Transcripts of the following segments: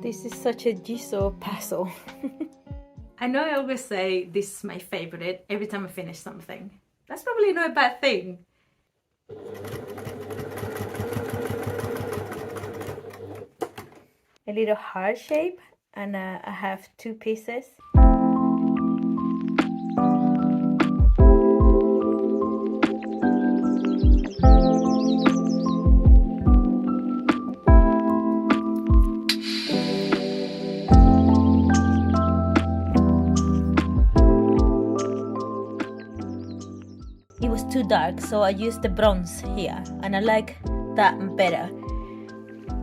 This is such a jigsaw puzzle. I know I always say this is my favorite every time I finish something. That's probably not a bad thing. A little heart shape, and I have two pieces. It was too dark, so I used the bronze here, and I like that better.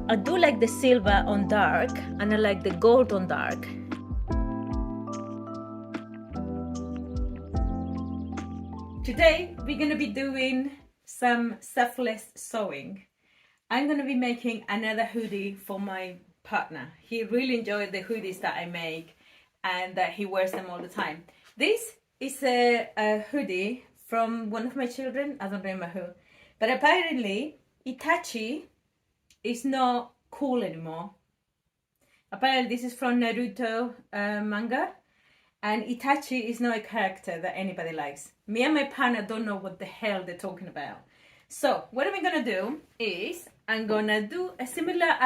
I do like the silver on dark, and I like the gold on dark. Today we're gonna be doing some selfless sewing. I'm gonna be making another hoodie for my partner. He really enjoyed the hoodies that I make, and he wears them all the time. This is a hoodie from one of my children, I don't remember who, but apparently Itachi is not cool anymore. Apparently this is from Naruto manga, and Itachi is not a character that anybody likes. Me and my partner don't know what the hell they're talking about. So what I'm gonna do is I'm gonna do a similar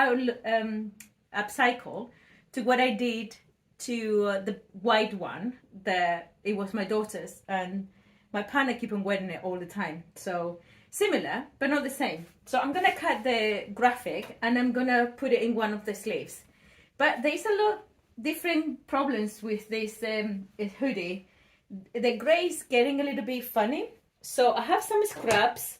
upcycle to what I did to the white one. It was my daughter's, and my partner keep on wearing it all the time. So similar, but not the same. So I'm gonna cut the graphic and I'm gonna put it in one of the sleeves. But there's a lot different problems with this hoodie. The gray is getting a little bit funny. So I have some scraps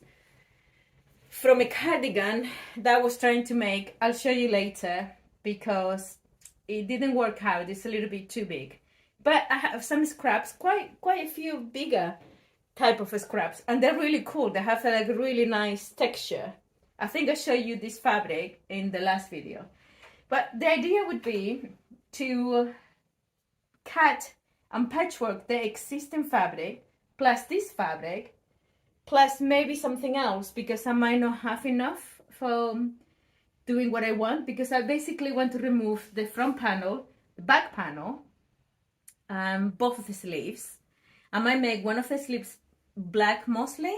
from a cardigan that I was trying to make. I'll show you later because it didn't work out. It's a little bit too big. But I have some scraps, quite a few bigger type of scraps, and they're really cool. They have like a really nice texture. I think I showed you this fabric in the last video. But the idea would be to cut and patchwork the existing fabric plus this fabric plus maybe something else, because I might not have enough for doing what I want, because I basically want to remove the front panel, the back panel, both of the sleeves. I might make one of the sleeves black mostly,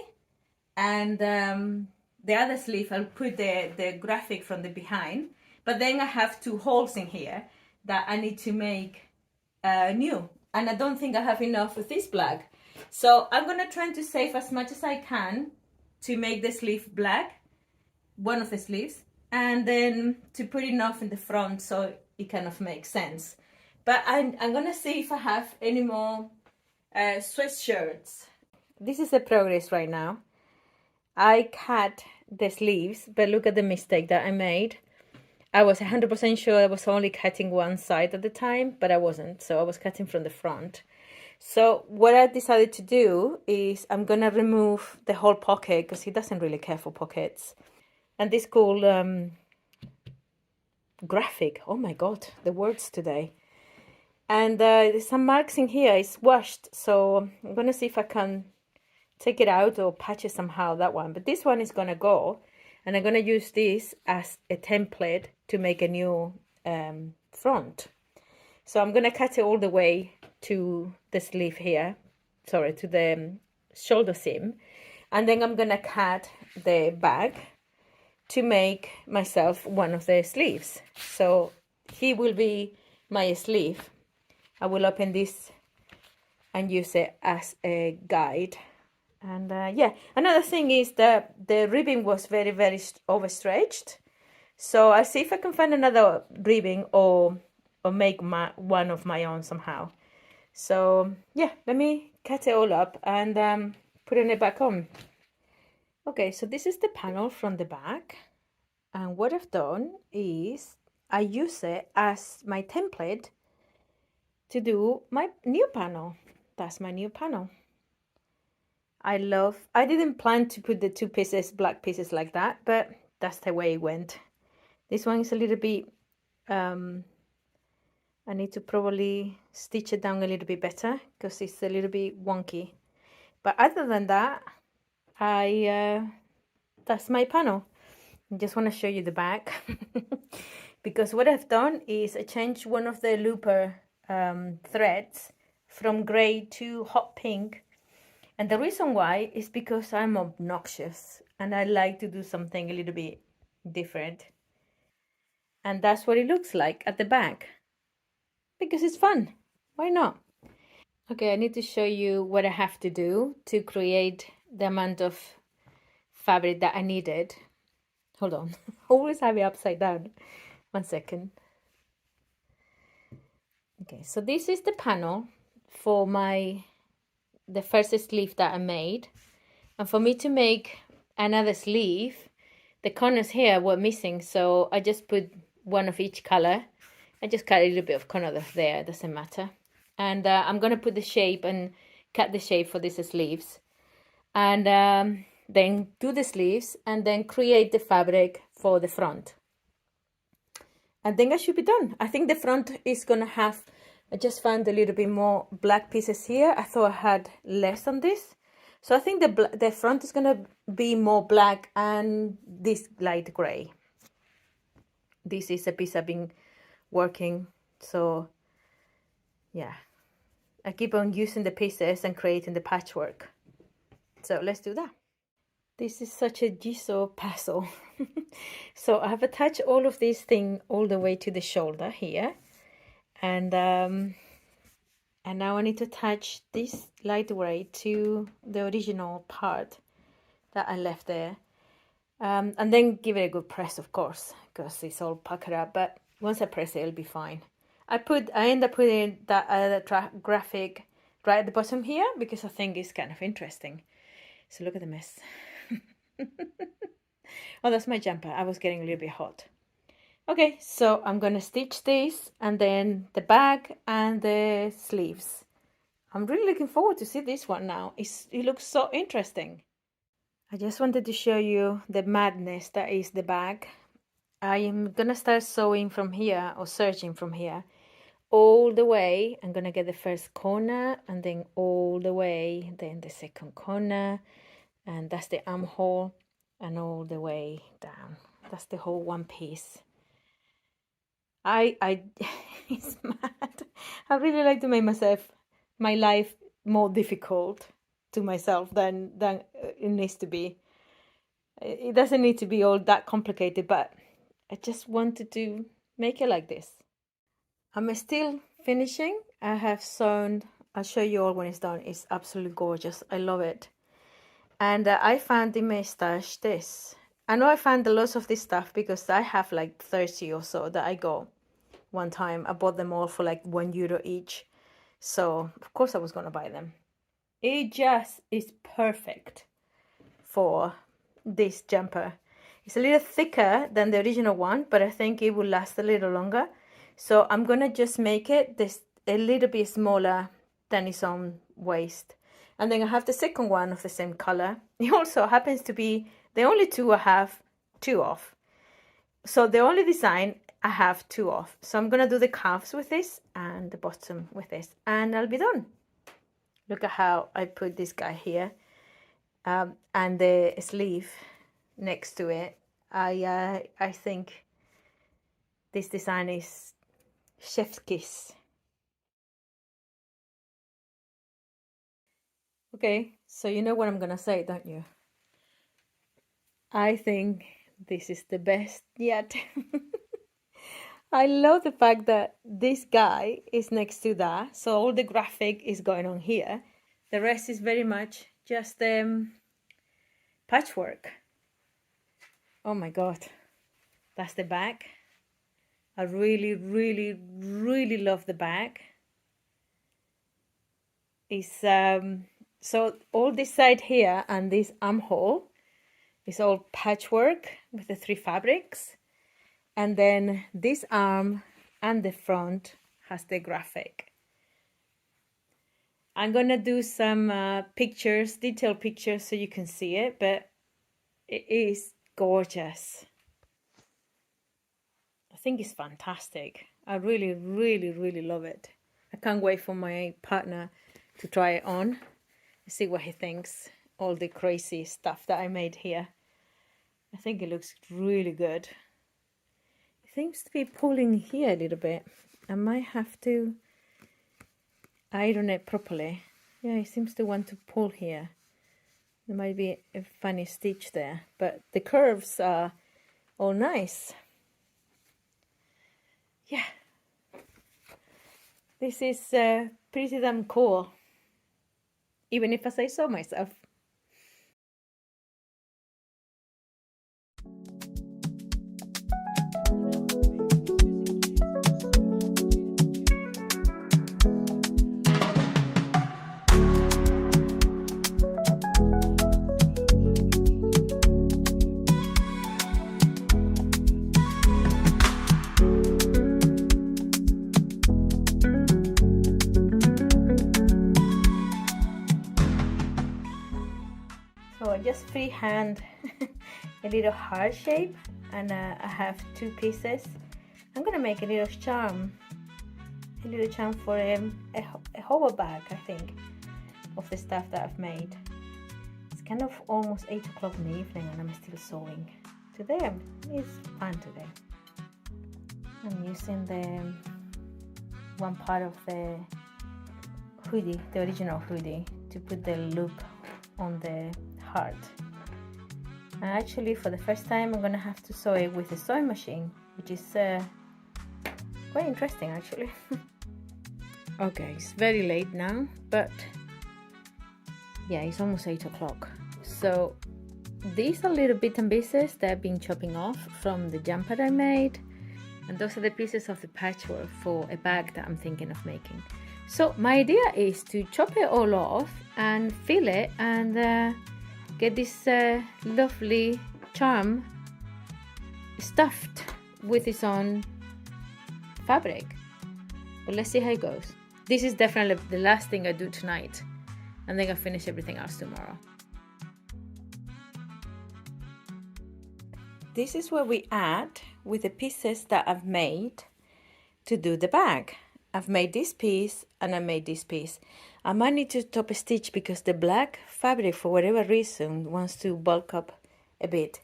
and the other sleeve I'll put the graphic from the behind, but then I have two holes in here that I need to make new, and I don't think I have enough with this black. So I'm gonna try to save as much as I can to make the sleeve black, one of the sleeves, and then to put enough in the front so it kind of makes sense. But I'm gonna see if I have any more sweatshirts. This is the progress right now. I cut the sleeves, but look at the mistake that I made. I was 100% sure I was only cutting one side at the time, but I wasn't. So I was cutting from the front. So what I decided to do is I'm gonna remove the whole pocket, because he doesn't really care for pockets. And this cool graphic, oh my god, the words today. And there's some marks in here, it's washed, so I'm gonna see if I can take it out or patch it somehow, that one. But this one is gonna go, and I'm gonna use this as a template to make a new front. So I'm gonna cut it all the way to the sleeve here, sorry, to the shoulder seam, and then I'm gonna cut the back to make myself one of the sleeves. So he will be my sleeve. I will open this and use it as a guide. And yeah, another thing is that the ribbing was very overstretched. So I'll see if I can find another ribbing or make one of my own somehow. So yeah, let me cut it all up and putting it back on. Okay, so this is the panel from the back. And what I've done is I use it as my template to do my new panel. That's my new panel. I didn't plan to put the two pieces, black pieces like that, but that's the way it went. This one is a little bit, I need to probably stitch it down a little bit better because it's a little bit wonky. But other than that, that's my panel. I just want to show you the back because what I've done is I changed one of the looper threads from gray to hot pink. And the reason why is because I'm obnoxious and I like to do something a little bit different. And that's what it looks like at the back because it's fun. Why not? Okay, I need to show you what I have to do to create the amount of fabric that I needed. Hold on, always have it upside down. 1 second. Okay, so this is the panel for the first sleeve that I made. And for me to make another sleeve, the corners here were missing, so I just put one of each color. I just cut a little bit of corner there, it doesn't matter. And I'm gonna put the shape and cut the shape for these sleeves. And then do the sleeves and then create the fabric for the front. And then I should be done. I think the front is gonna have, I just found a little bit more black pieces here. I thought I had less on this. So I think the front is gonna be more black and this light gray. This is a piece I've been working, so yeah. I keep on using the pieces and creating the patchwork. So let's do that. This is such a jigsaw puzzle. So I have attached all of these things all the way to the shoulder here. And now I need to attach this light gray to the original part that I left there. And then give it a good press, of course, because it's all puckered up. But once I press it, it'll be fine. I end up putting that graphic right at the bottom here because I think it's kind of interesting. So look at the mess. Oh, that's my jumper. I was getting a little bit hot. Okay, so I'm gonna stitch this and then the back and the sleeves. I'm really looking forward to see this one now. It looks so interesting. I just wanted to show you the madness that is the back. I am gonna start sewing from here or serging from here all the way. I'm gonna get the first corner and then all the way, then the second corner, and that's the armhole, and all the way down. That's the whole one piece. It's mad. I really like to make my life more difficult to myself than it needs to be. It doesn't need to be all that complicated, but I just wanted to make it like this. I'm still finishing. I have sewn, I'll show you all when it's done. It's absolutely gorgeous. I love it. And I found in my stash this. I know I found lots of this stuff because I have like 30 or so that I got one time. I bought them all for like €1 each. So of course I was gonna buy them. It just is perfect for this jumper. It's a little thicker than the original one, but I think it will last a little longer. So I'm gonna just make it this a little bit smaller than its own waist. And then I have the second one of the same color. It also happens to be the only two I have two of. So the only design I have two of. So I'm gonna do the calves with this and the bottom with this, and I'll be done. Look at how I put this guy here, and the sleeve next to it. I think this design is chef's kiss. Okay, so you know what I'm gonna say, don't you? I think this is the best yet. I love the fact that this guy is next to that, so all the graphic is going on here. The rest is very much just patchwork. Oh my god, that's the back. I really, really, really love the back. It's so all this side here and this armhole It's all patchwork with the 3 fabrics. And then this arm and the front has the graphic. I'm gonna do some pictures, detailed pictures, so you can see it, but it is gorgeous. I think it's fantastic. I really, really, really love it. I can't wait for my partner to try it on, see what he thinks. All the crazy stuff that I made here. I think it looks really good. It seems to be pulling here a little bit. I might have to iron it properly. Yeah, it seems to want to pull here. There might be a funny stitch there, but the curves are all nice. Yeah, this is pretty damn cool, even if I say so myself. So I just freehand a little heart shape, and I have 2 pieces. I'm gonna make a little charm for a hover bag, I think, of the stuff that I've made. It's kind of almost 8 o'clock in the evening and I'm still sewing. Today it's fun today. I'm using the one part of the hoodie, the original hoodie, to put the loop on the heart. And actually, for the first time, I'm gonna have to sew it with a sewing machine, which is quite interesting actually. Okay, it's very late now, but yeah, it's almost 8 o'clock. So these are little bits and pieces that I've been chopping off from the jumper I made, and those are the pieces of the patchwork for a bag that I'm thinking of making. So my idea is to chop it all off and fill it and get this lovely charm stuffed with its own fabric. But let's see how it goes. This is definitely the last thing I do tonight, and then I'll finish everything else tomorrow. This is what we add with the pieces that I've made to do the bag. I've made this piece and I made this piece. I might need to top a stitch because the black fabric, for whatever reason, wants to bulk up a bit.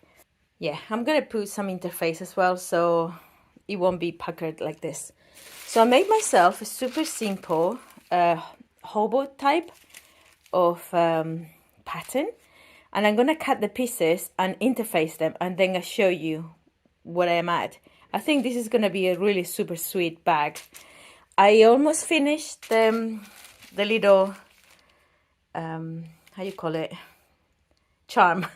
Yeah, I'm gonna put some interface as well, so it won't be puckered like this. So I made myself a super simple hobo type of pattern, and I'm gonna cut the pieces and interface them, and then I'll show you what I'm at. I think this is gonna be a really super sweet bag. I almost finished the little how you call it, charm.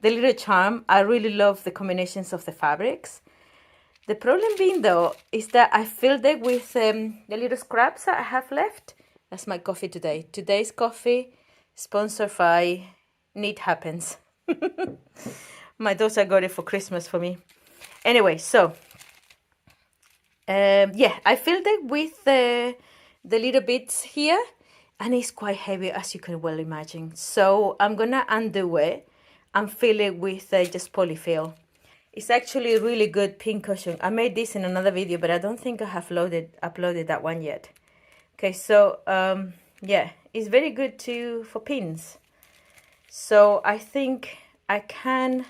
The little charm. I really love the combinations of the fabrics. The problem being though is that I filled it with the little scraps that I have left. That's my coffee today. Today's coffee sponsored by Neat Happens. My daughter got it for Christmas for me. Anyway, so yeah, I filled it with the little bits here, and it's quite heavy, as you can well imagine. So I'm gonna undo it and fill it with just polyfill. It's actually a really good pin cushion. I made this in another video, but I don't think I have uploaded that one yet. Okay, so yeah, it's very good for pins. So I think I can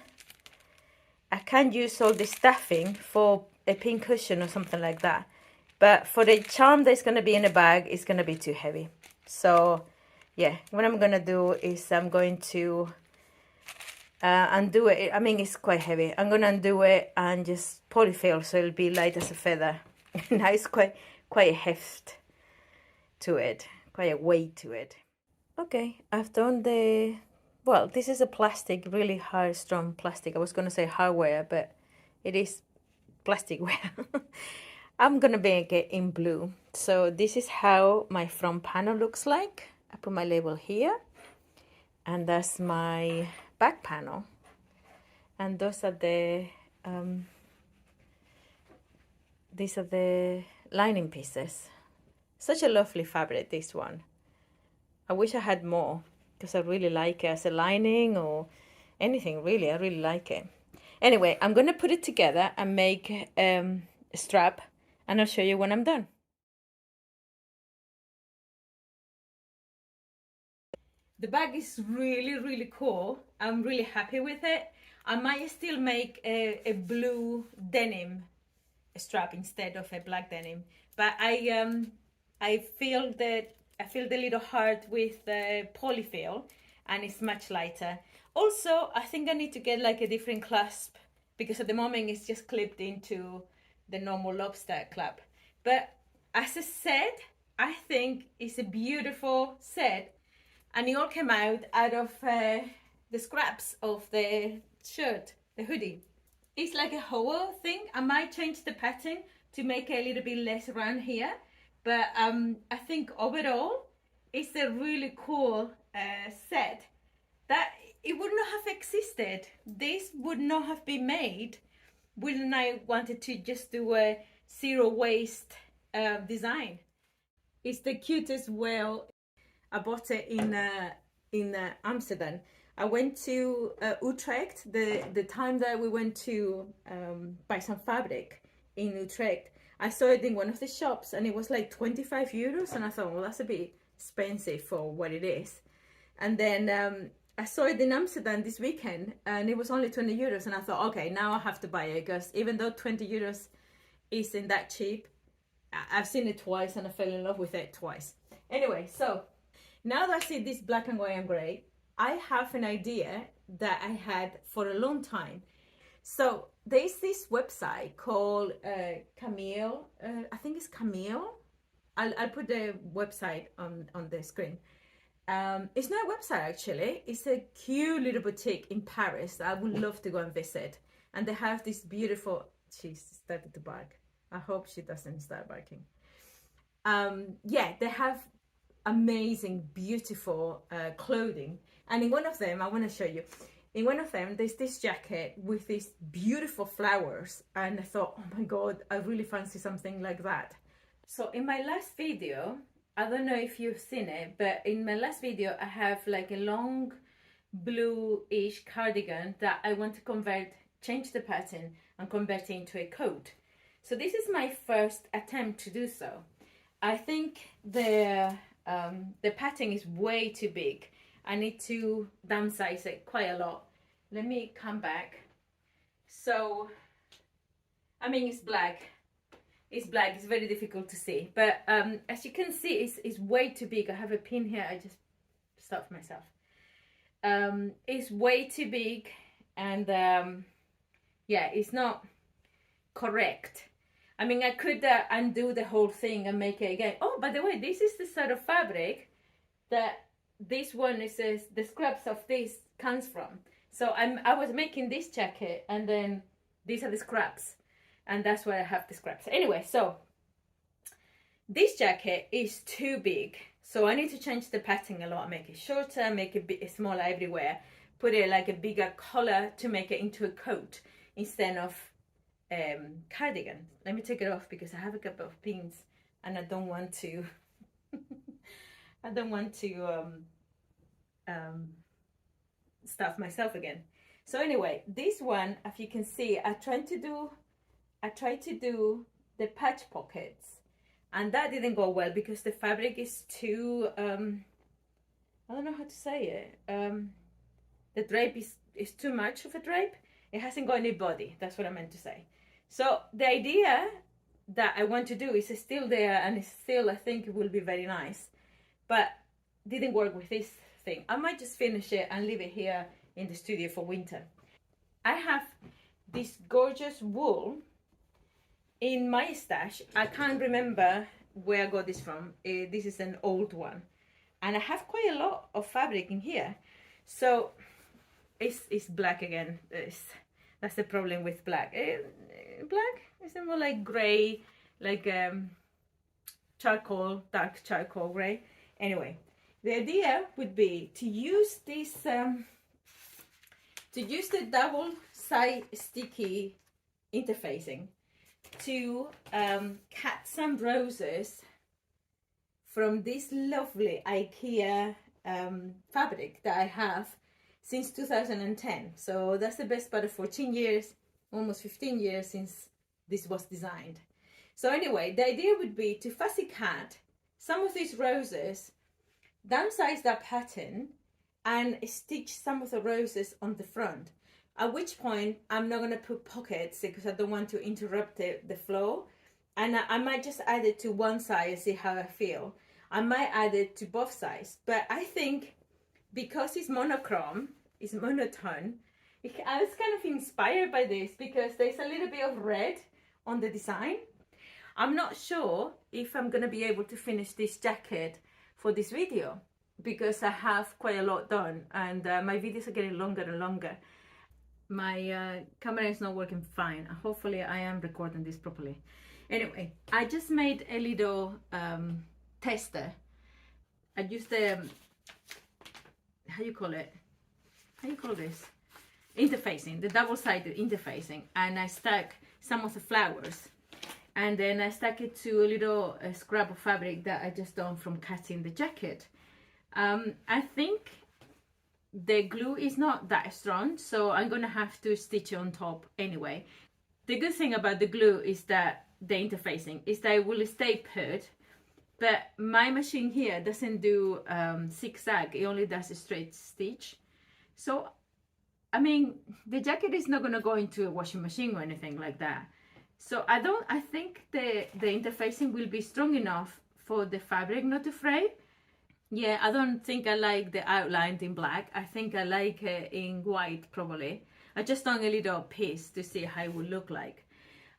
use all the stuffing for a pin cushion or something like that. But for the charm that's going to be in a bag, it's going to be too heavy. So yeah, what I'm going to do is I'm going to undo it. I mean, it's quite heavy. I'm going to undo it and just polyfill so it'll be light as a feather. Now it's quite a heft to it, quite a weight to it. Okay, I've done the... Well, this is a plastic, really hard, strong plastic. I was going to say hardware, but it is plasticware. I'm going to make it in blue. So this is how my front panel looks like. I put my label here. And that's my back panel. and those are the these are the lining pieces. Such a lovely fabric, this one. I wish I had more because I really like it as a lining or anything, really. I really like it. Anyway, I'm going to put it together and make a strap, and I'll show you when I'm done. The bag is really, really cool. I'm really happy with it. I might still make a blue denim strap instead of a black denim, but I feel the little heart with the polyfill, and it's much lighter. Also, I think I need to get like a different clasp because at the moment it's just clipped into the normal lobster clasp. But as a set, I think it's a beautiful set, and it all came out of the scraps of the shirt, the hoodie. It's like a whole thing. I might change the pattern to make it a little bit less around here, but I think overall it's a really cool set that it would not have existed. This would not have been made when I wanted to just do a zero waste design. It's the cutest whale. I bought it in Amsterdam. I went to Utrecht the time that we went to buy some fabric in Utrecht. I saw it in one of the shops and it was like 25 euros, and I thought, well, that's a bit expensive for what it is. And then I saw it in Amsterdam this weekend and it was only 20 euros, and I thought, okay, now I have to buy it, because even though 20 euros isn't that cheap, I've seen it twice and I fell in love with it twice. Anyway, so now that I see this black and white and gray, I have an idea that I had for a long time. So there's this website called Camille, I think it's Camille. I'll put the website on the screen. It's not a website actually, it's a cute little boutique in Paris that I would love to go and visit. And they have this beautiful, she started to bark. I hope she doesn't start barking. Yeah, they have amazing, beautiful clothing. And in one of them, I want to show you, in one of them, there's this jacket with these beautiful flowers. And I thought, oh my God, I really fancy something like that. So in my last video, I don't know if you've seen it, but in my last video, I have like a long blue-ish cardigan that I want to change the pattern and convert it into a coat. So this is my first attempt to do so. I think the pattern is way too big. I need to downsize it quite a lot. Let me come back. So, I mean, it's black. It's black, it's very difficult to see. But as you can see, it's way too big. I have a pin here, I just stopped myself. It's way too big, and yeah, it's not correct. I mean, I could undo the whole thing and make it again. Oh, by the way, this is the sort of fabric that this one is the scraps of this comes from. So I was making this jacket, and then these are the scraps, and that's why I have the scraps. Anyway, so this jacket is too big, so I need to change the pattern a lot, make it shorter, make it a bit smaller everywhere, put it like a bigger collar to make it into a coat instead of cardigan. Let me take it off because I have a couple of pins and I don't want to I don't want to stuff myself again. So anyway, this one, as you can see, I tried to do the patch pockets, and that didn't go well because the fabric is too I don't know how to say it. The drape is too much of a drape. It hasn't got any body. That's what I meant to say. So the idea that I want to do is still there, and it's still, I think it will be very nice, but didn't work with this thing. I might just finish it and leave it here in the studio for winter. I have this gorgeous wool in my stash. I can't remember where I got this from. This is an old one, and I have quite a lot of fabric in here. So it's black again. That's the problem with black. Black is more like gray, like charcoal, dark charcoal gray. Anyway, the idea would be to use this, to use the double side sticky interfacing to cut some roses from this lovely IKEA fabric that I have since 2010. So that's the best part of 14 years, almost 15 years since this was designed. So anyway, the idea would be to fussy cut some of these roses, downsize that pattern, and stitch some of the roses on the front. At which point I'm not going to put pockets because I don't want to interrupt the flow. And I might just add it to one side and see how I feel. I might add it to both sides. But I think because it's monochrome, it's monotone, I was kind of inspired by this because there's a little bit of red on the design. I'm not sure if I'm going to be able to finish this jacket for this video because I have quite a lot done and my videos are getting longer and longer. My camera is not working fine. Hopefully I am recording this properly. Anyway, I just made a little tester. I used the, how you call it? How you call this? Interfacing, the double-sided interfacing. And I stuck some of the flowers. And then I stuck it to a little scrap of fabric that I just done from cutting the jacket. I think the glue is not that strong, so I'm gonna have to stitch it on top anyway. The good thing about the glue is that the interfacing is that it will stay put, but my machine here doesn't do zigzag, it only does a straight stitch. So I mean, the jacket is not gonna go into a washing machine or anything like that. So I think the interfacing will be strong enough for the fabric not to fray. Yeah, I don't think I like the outline in black. I think I like it in white probably. I just done a little piece to see how it would look like.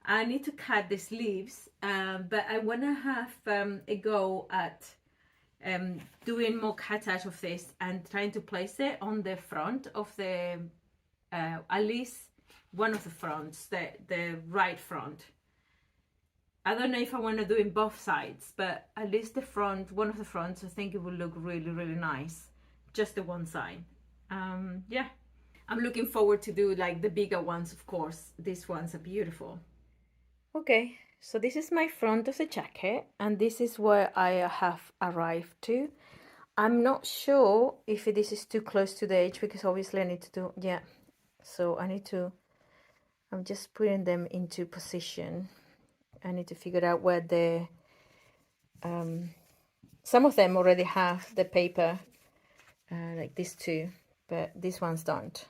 I need to cut the sleeves, but I want to have a go at doing more cutout of this and trying to place it on the front of the, at least one of the fronts, the right front. I don't know if I want to do in both sides, but at least the front, one of the fronts, I think it will look really, really nice. Just the one side. Yeah, I'm looking forward to do like the bigger ones, of course. These ones are beautiful. Okay, so this is my front of the jacket, and this is where I have arrived to. I'm not sure if this is too close to the edge because obviously I need to do, yeah. So I need to, I'm just putting them into position. I need to figure out where the, some of them already have the paper, like these two, but these ones don't,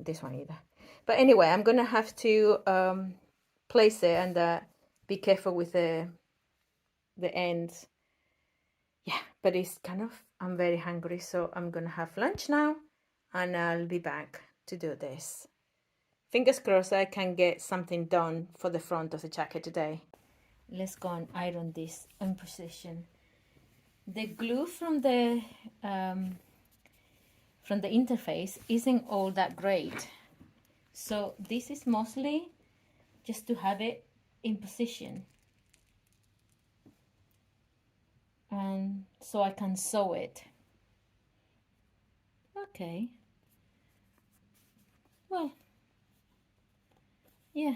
this one either. But anyway, I'm gonna have to place it and be careful with the ends. Yeah, but it's kind of, I'm very hungry, so I'm gonna have lunch now and I'll be back to do this. Fingers crossed I can get something done for the front of the jacket today. Let's go and iron this in position. The glue from the interface isn't all that great, so this is mostly just to have it in position, and so I can sew it. Okay. Well, yeah,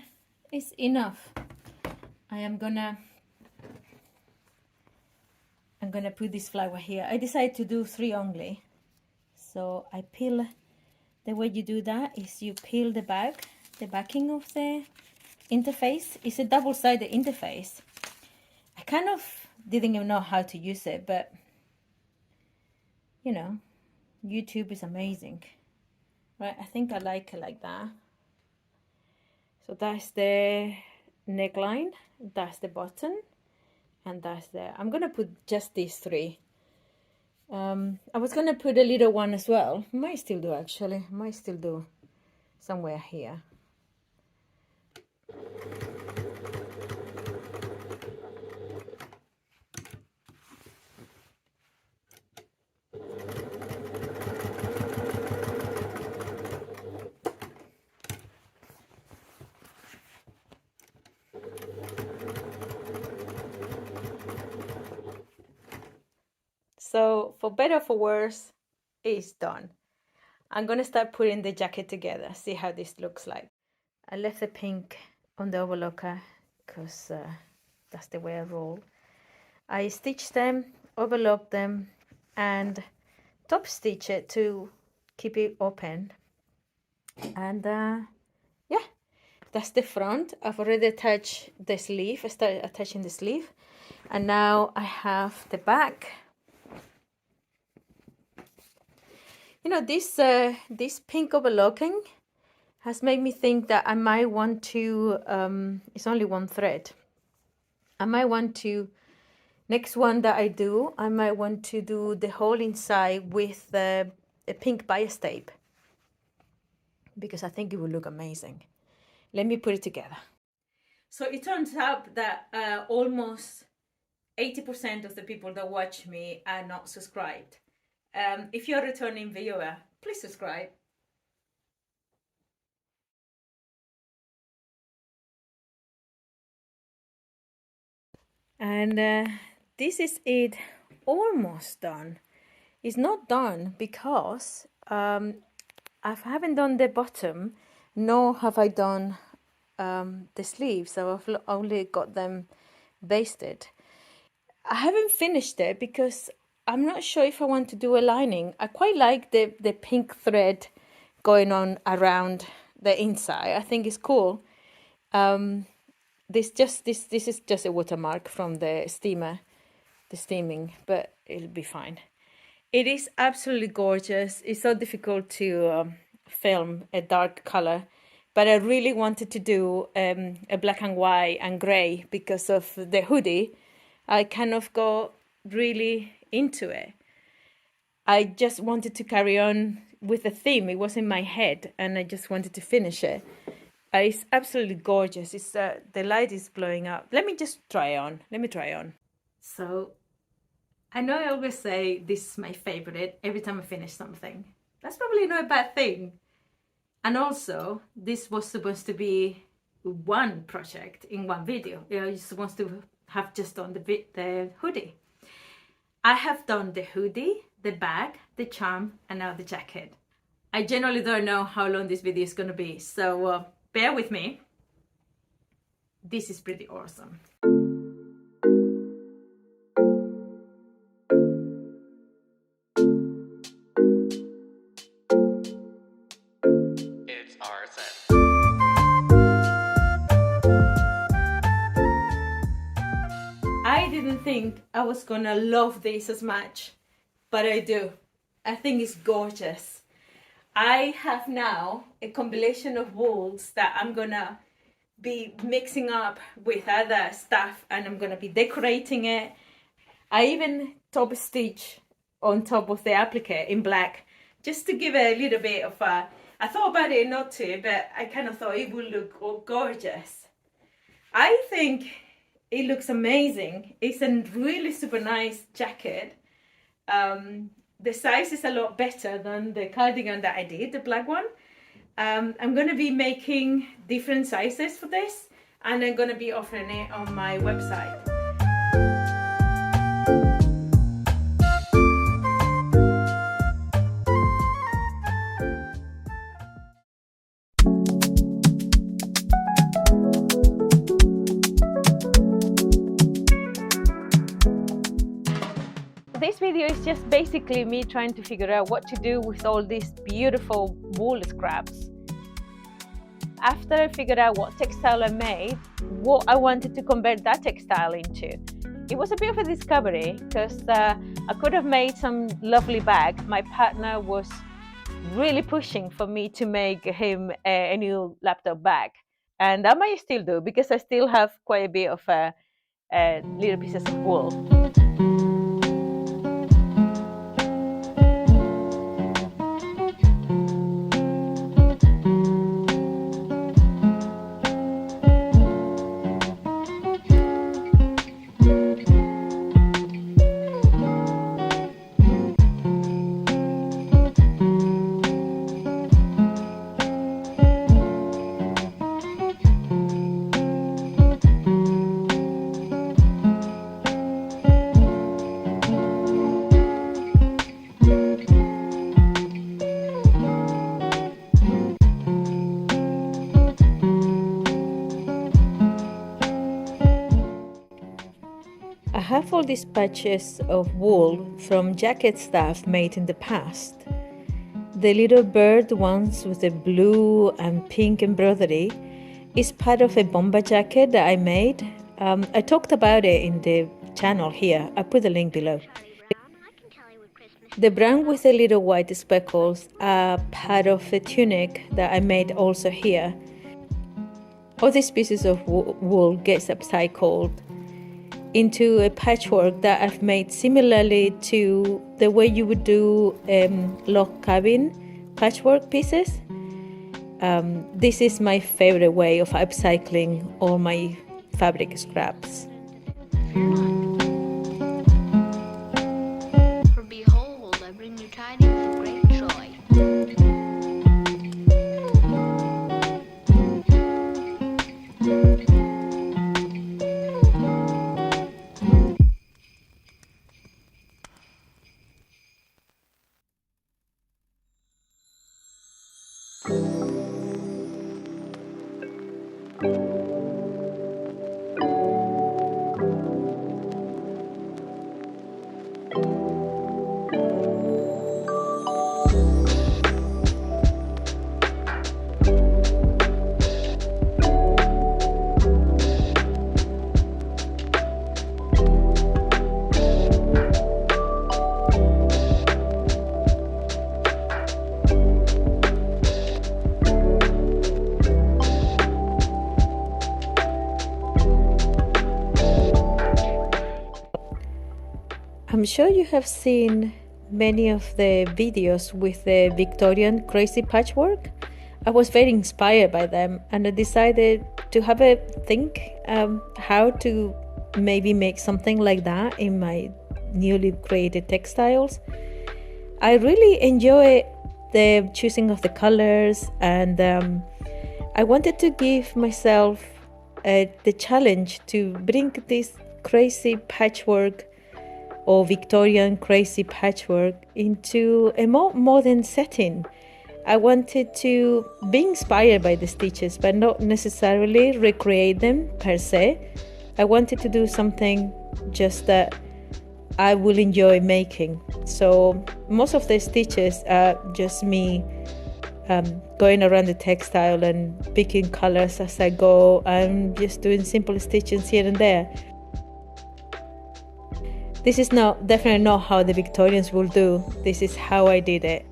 it's enough. I'm gonna put this flower here. I decided to do 3 only. So I peel, the way you do that is you peel the backing of the interface. It's a double-sided interface. I kind of didn't even know how to use it, but you know, YouTube is amazing. Right, I think I like it like that. So that's the neckline, that's the button, and that's the, I'm gonna put just these 3. I was gonna put a little one as well. Might still do actually, might still do somewhere here. So for better or for worse, it's done. I'm gonna start putting the jacket together, see how this looks like. I left the pink on the overlocker because that's the way I roll. I stitched them, overlocked them, and top stitch it to keep it open. And yeah, that's the front. I've already attached the sleeve. I started attaching the sleeve, and now I have the back. You know, this pink overlocking has made me think that I might want to, it's only one thread. I might want to, next one that I do, I might want to do the whole inside with a pink bias tape, because I think it will look amazing. Let me put it together. So it turns out that almost 80% of the people that watch me are not subscribed. If you're a returning viewer, please subscribe. And this is it, almost done. It's not done because I haven't done the bottom, nor have I done the sleeves, so I've only got them basted. I haven't finished it because I'm not sure if I want to do a lining. I quite like the pink thread going on around the inside. I think it's cool. This is just a watermark from the steaming, but it'll be fine. It is absolutely gorgeous. It's so difficult to film a dark color, but I really wanted to do a black and white and gray because of the hoodie. I kind of got really into it. I just wanted to carry on with the theme. It was in my head and I just wanted to finish it. It's absolutely gorgeous. It's the light is blowing up. Let me just try on. Let me try on. So I know I always say this is my favorite every time I finish something. That's probably not a bad thing. And also, this was supposed to be one project in one video. You're supposed to have just done the hoodie. I have done the hoodie, the bag, the charm, and now the jacket. I generally don't know how long this video is going to be, so bear with me. This is pretty awesome. It's our set. I didn't think I was gonna love this as much, but I do. I think it's gorgeous. I have now a compilation of wools that I'm gonna be mixing up with other stuff, and I'm gonna be decorating it. I even top stitch on top of the applique in black, just to give it a little bit of a, I thought about it not to, but I kind of thought it would look gorgeous. I think it looks amazing. It's a really super nice jacket. The size is a lot better than the cardigan that I did, the black one. I'm going to be making different sizes for this, and I'm going to be offering it on my website. This video is just basically me trying to figure out what to do with all these beautiful wool scraps. After I figured out what textile I made, what I wanted to convert that textile into, it was a bit of a discovery because I could have made some lovely bag. My partner was really pushing for me to make him a new laptop bag, and I might still do because I still have quite a bit of little pieces of wool. have all these patches of wool from jackets that I've made in the past. The little bird ones with the blue and pink embroidery is part of a bomber jacket that I made. I talked about it in the channel here. I put the link below. The brown with the little white speckles are part of a tunic that I made also here. All these pieces of wool gets upcycled into a patchwork that I've made similarly to the way you would do log cabin patchwork pieces. This is my favorite way of upcycling all my fabric scraps. For behold, I bring you tidings of great joy. I'm sure you have seen many of the videos with the Victorian crazy patchwork. I was very inspired by them, and I decided to have a think how to maybe make something like that in my newly created textiles. I really enjoy the choosing of the colors, and I wanted to give myself the challenge to bring this crazy patchwork or Victorian crazy patchwork into a more modern setting. I wanted to be inspired by the stitches, but not necessarily recreate them per se. I wanted to do something just that I will enjoy making. So most of the stitches are just me going around the textile and picking colors as I go. I'm just doing simple stitches here and there. This is definitely not how the Victorians will do. This is how I did it.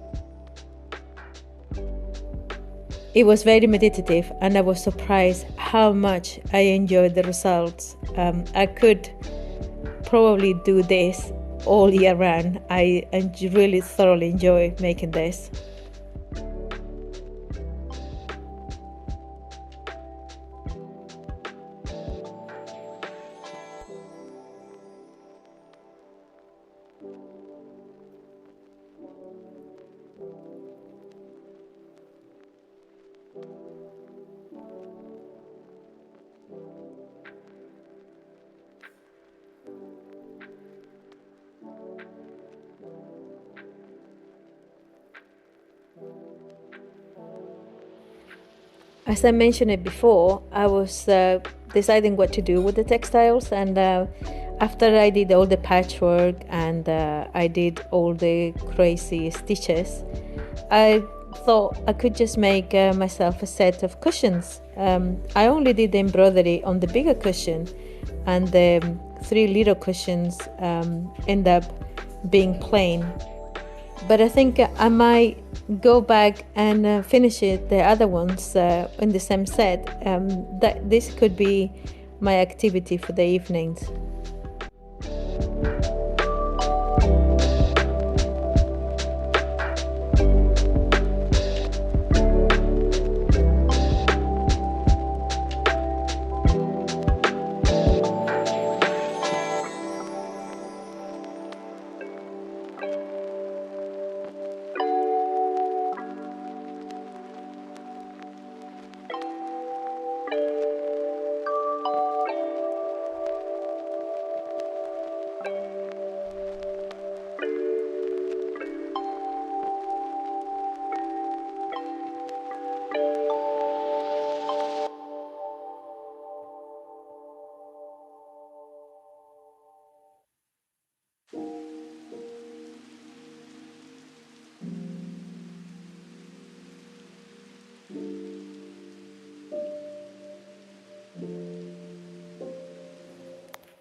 It was very meditative, and I was surprised how much I enjoyed the results. I could probably do this all year round. I really thoroughly enjoy making this. As I mentioned it before, I was deciding what to do with the textiles, and after I did all the patchwork and I did all the crazy stitches, I thought I could just make myself a set of cushions. I only did the embroidery on the bigger cushion, and the 3 little cushions end up being plain. But I think I might go back and finish the other ones in the same set. That this could be my activity for the evenings.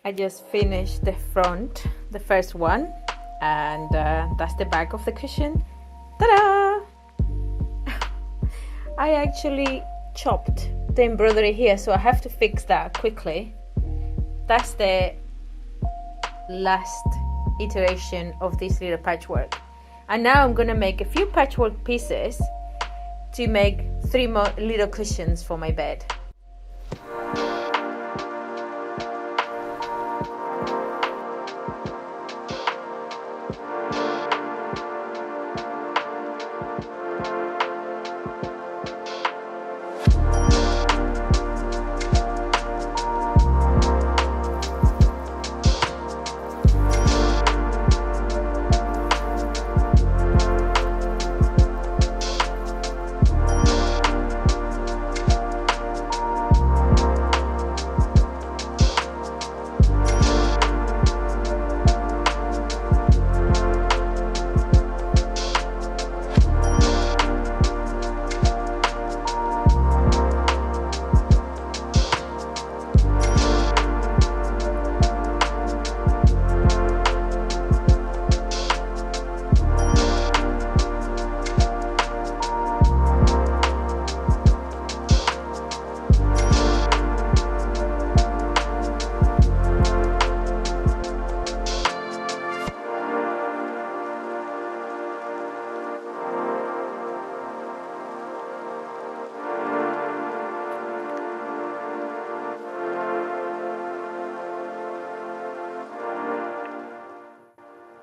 I just finished the front, the first one, and that's the back of the cushion. Ta-da! I actually chopped the embroidery here, so I have to fix that quickly. That's the last iteration of this little patchwork, and now I'm gonna make a few patchwork pieces to make 3 more little cushions for my bed.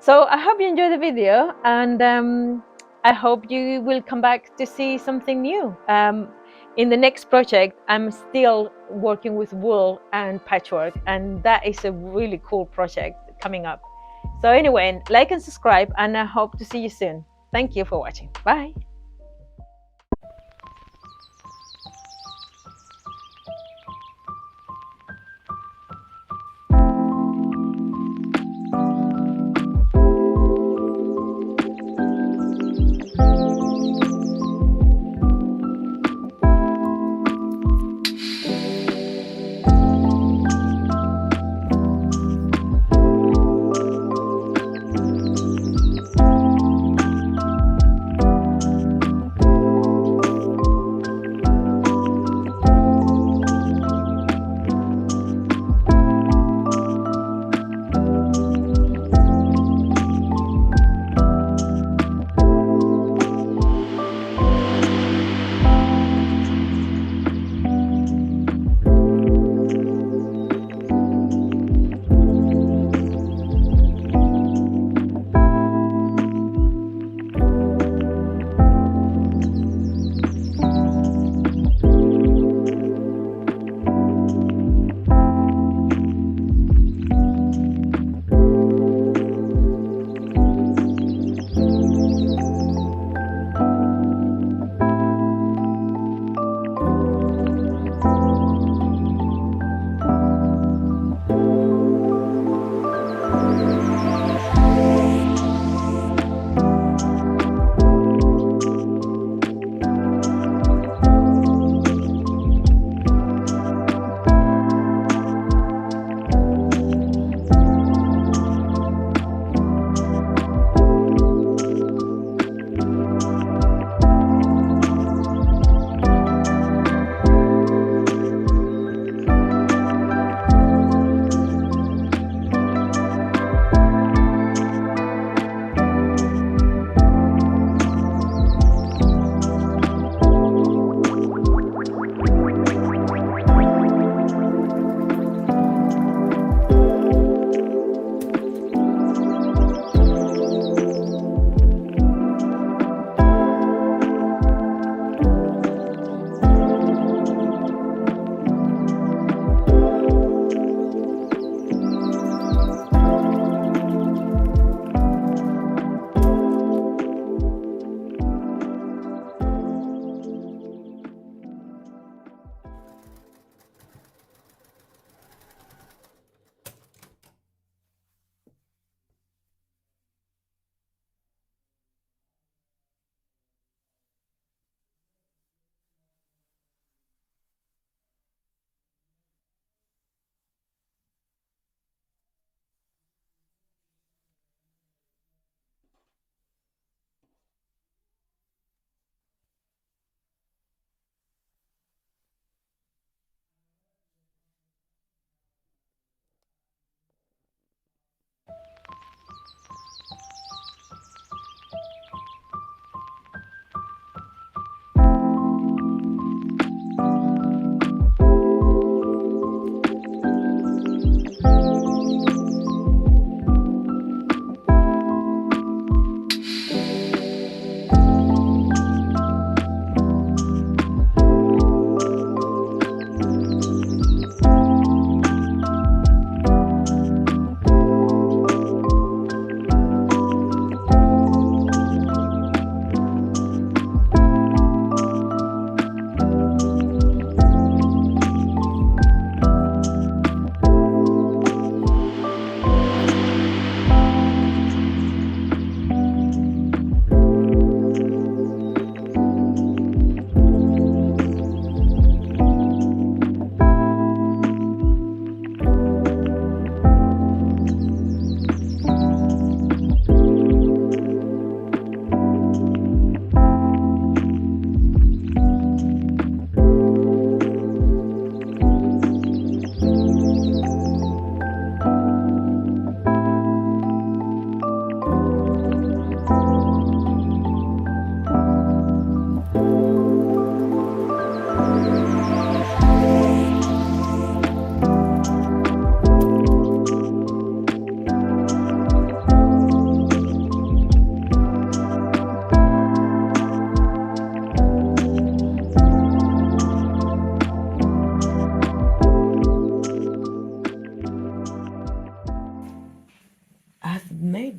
So I hope you enjoyed the video, and I hope you will come back to see something new. In the next project, I'm still working with wool and patchwork, and that is a really cool project coming up. So anyway, like and subscribe, and I hope to see you soon. Thank you for watching. Bye.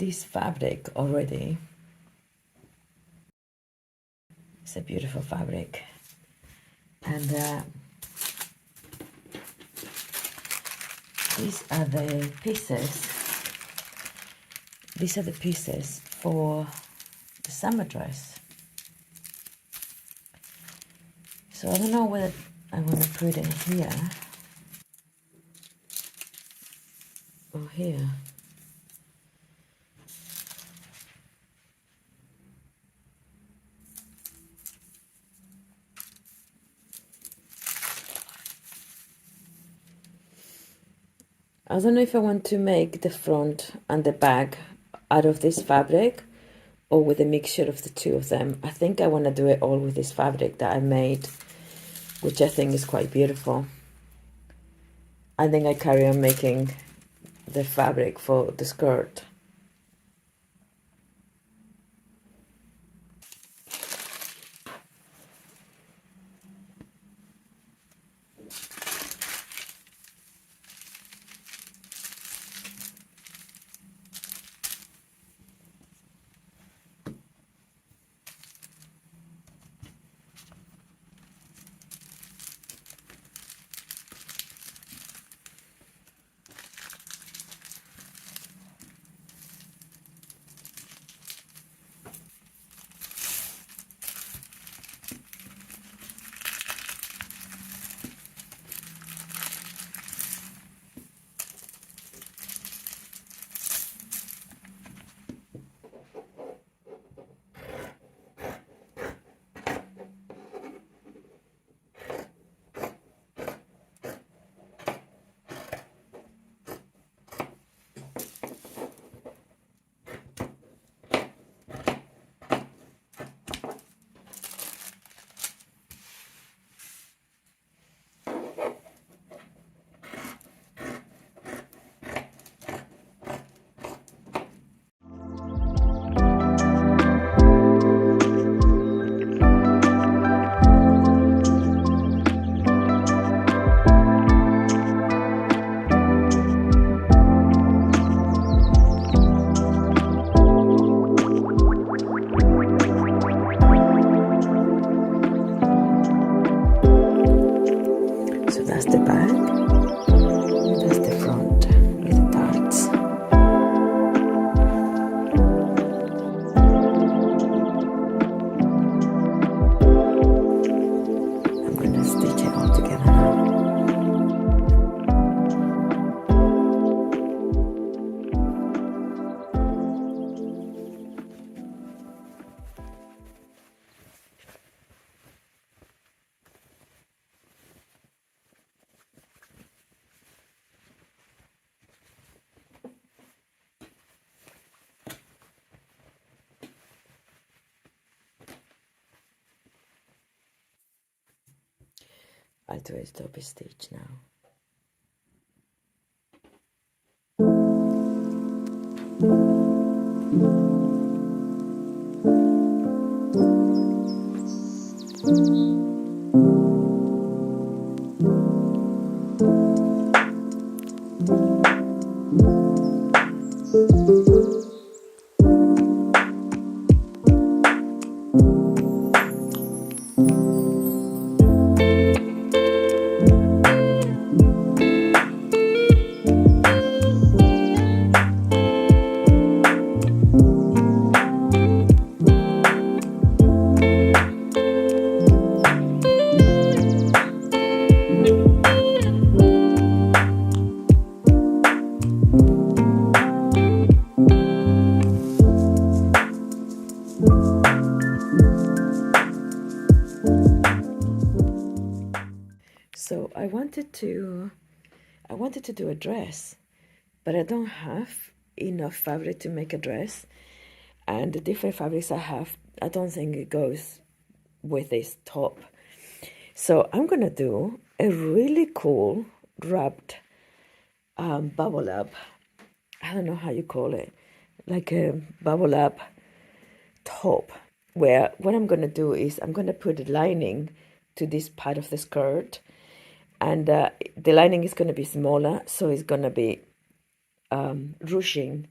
this fabric already. It's a beautiful fabric, and these are the pieces. These are the pieces for the summer dress. So I don't know whether I want to put it here or here. I don't know if I want to make the front and the back out of this fabric or with a mixture of the two of them. I think I want to do it all with this fabric that I made, which I think is quite beautiful. I think I carry on making the fabric for the skirt. So that's the back, and that's the front with the darts. I'm going to stitch it all together now. I'll do a double stitch now. So I wanted to do a dress, but I don't have enough fabric to make a dress, and the different fabrics I have, I don't think it goes with this top. So I'm gonna do a really cool wrapped bubble up. I don't know how you call it, like a bubble up top, where what I'm gonna do is I'm gonna put a lining to this part of the skirt, and the lining is gonna be smaller, so it's gonna be ruching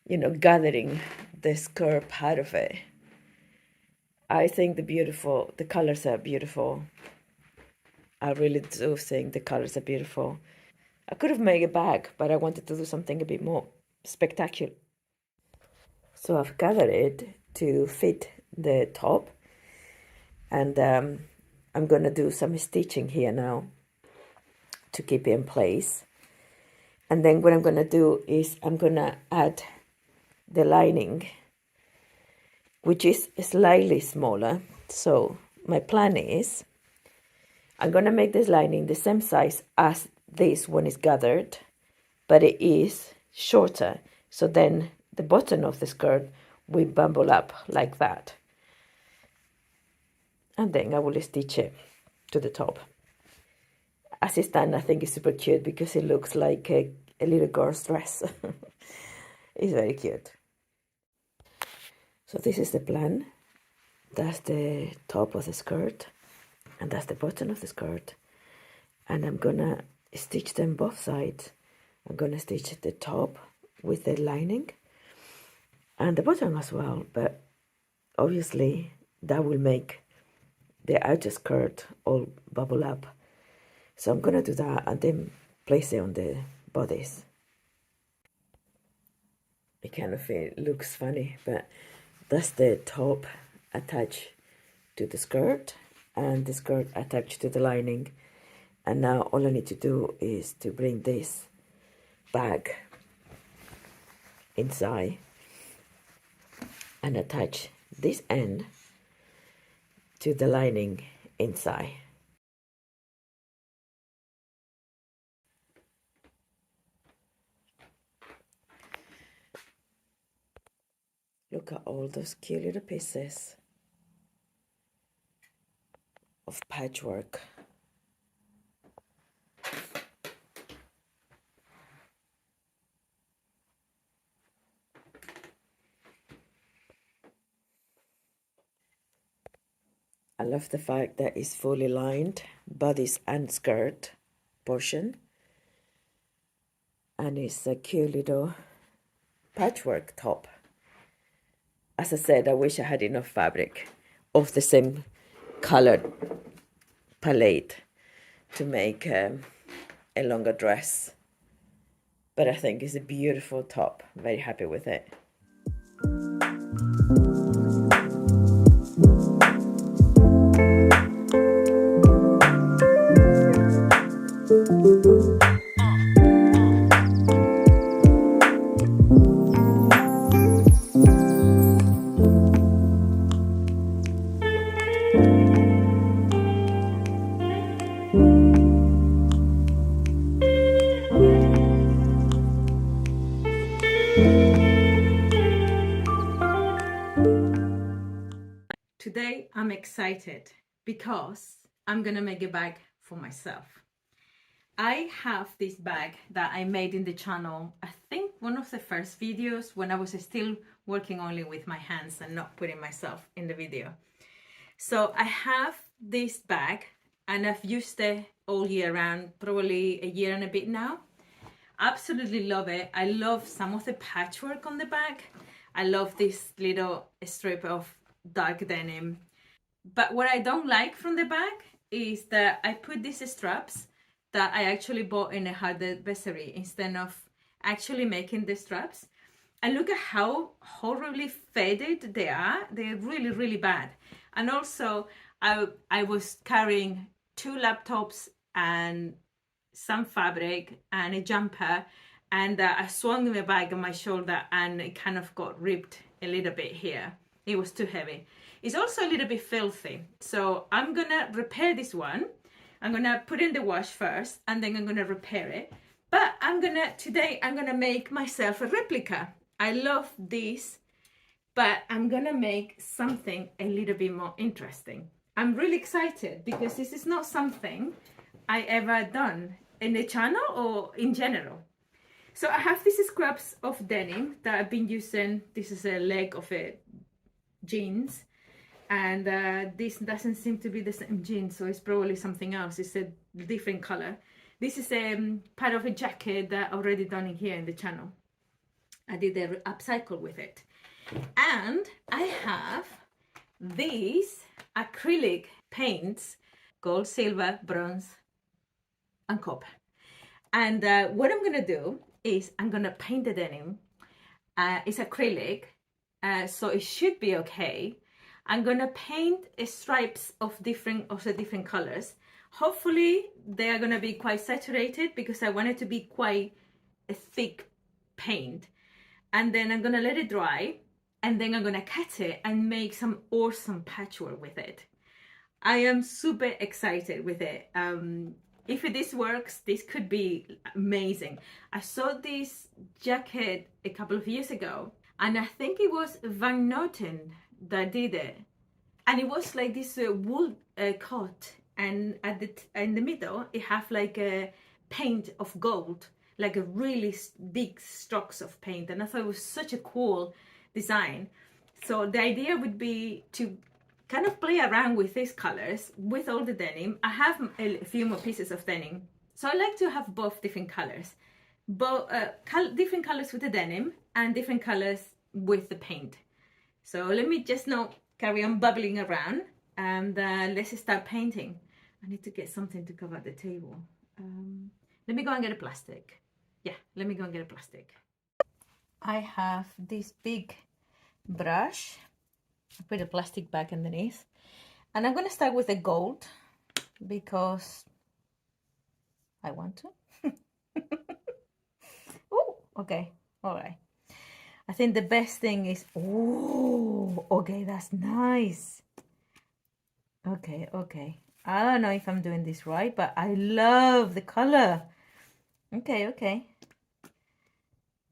you know, gathering the skirt part of it. I think the colors are beautiful. I really do think the colors are beautiful. I could have made a bag, but I wanted to do something a bit more spectacular. So I've gathered it to fit the top, and I'm gonna do some stitching here now to keep it in place. And then what I'm gonna do is I'm gonna add the lining, which is slightly smaller. So my plan is I'm gonna make this lining the same size as this one is gathered, but it is shorter. So then the bottom of the skirt will bumble up like that. And then I will stitch it to the top. As it's done, I think it's super cute because it looks like a little girl's dress. It's very cute. So this is the plan. That's the top of the skirt, and that's the bottom of the skirt. And I'm gonna stitch them both sides. I'm gonna stitch the top with the lining and the bottom as well, but obviously that will make the outer skirt all bubble up. So I'm gonna do that and then place it on the bodice. It kind of looks funny, but that's the top attached to the skirt and the skirt attached to the lining. And now all I need to do is to bring this bag inside and attach this end to the lining inside. Look at all those cute little pieces of patchwork. I love the fact that it's fully lined, bodice and skirt portion. And it's a cute little patchwork top. As I said, I wish I had enough fabric of the same colored palette to make a longer dress. But I think it's a beautiful top. Very happy with it. Today I'm excited because I'm gonna make a bag for myself. I have this bag that I made in the channel, I think one of the first videos when I was still working only with my hands and not putting myself in the video. So I have this bag and I've used it all year round, probably a year and a bit now. Absolutely love it. I love some of the patchwork on the bag. I love this little strip of dark denim. But what I don't like from the bag is that I put these straps that I actually bought in a hardware instead of actually making the straps. And look at how horribly faded they are. They're really, really bad. And also, I was carrying 2 laptops and some fabric and a jumper, and I swung the bag on my shoulder and it kind of got ripped a little bit here. It was too heavy. It's also a little bit filthy. So I'm gonna repair this one. I'm gonna put in the wash first and then I'm gonna repair it. But today I'm gonna make myself a replica. I love this, but I'm gonna make something a little bit more interesting. I'm really excited because this is not something I ever done in the channel or in general. So I have these scraps of denim that I've been using. This is a leg of a jeans, and this doesn't seem to be the same jeans, so it's probably something else. It's a different color. This is part of a jacket that I've already done in here in the channel. I did the upcycle with it. And I have these acrylic paints, gold, silver, bronze, and copper. And what I'm gonna do is I'm gonna paint the denim. It's acrylic, so it should be okay. I'm gonna paint stripes of the different colors. Hopefully they are gonna be quite saturated because I want it to be quite a thick paint. And then I'm gonna let it dry, and then I'm gonna cut it and make some awesome patchwork with it. I am super excited with it. If this works, this could be amazing. I saw this jacket a couple of years ago, and I think it was Van Noten that did it. And it was like this wool coat, and in the middle it have like a paint of gold, like a really big strokes of paint. And I thought it was such a cool design. So the idea would be to kind of play around with these colors with all the denim. I have a few more pieces of denim, so I like to have both different colors, different colors with the denim and different colors with the paint. So let me just not carry on bubbling around, and let's start painting. I need to get something to cover the table. Let me go and get a plastic. Yeah, let me go and get a plastic. I have this big brush. I put a plastic bag underneath, and I'm going to start with the gold because I want to. Oh, okay, all right. I think the best thing is, oh, okay, that's nice. Okay, okay. I don't know if I'm doing this right, but I love the color. Okay, okay.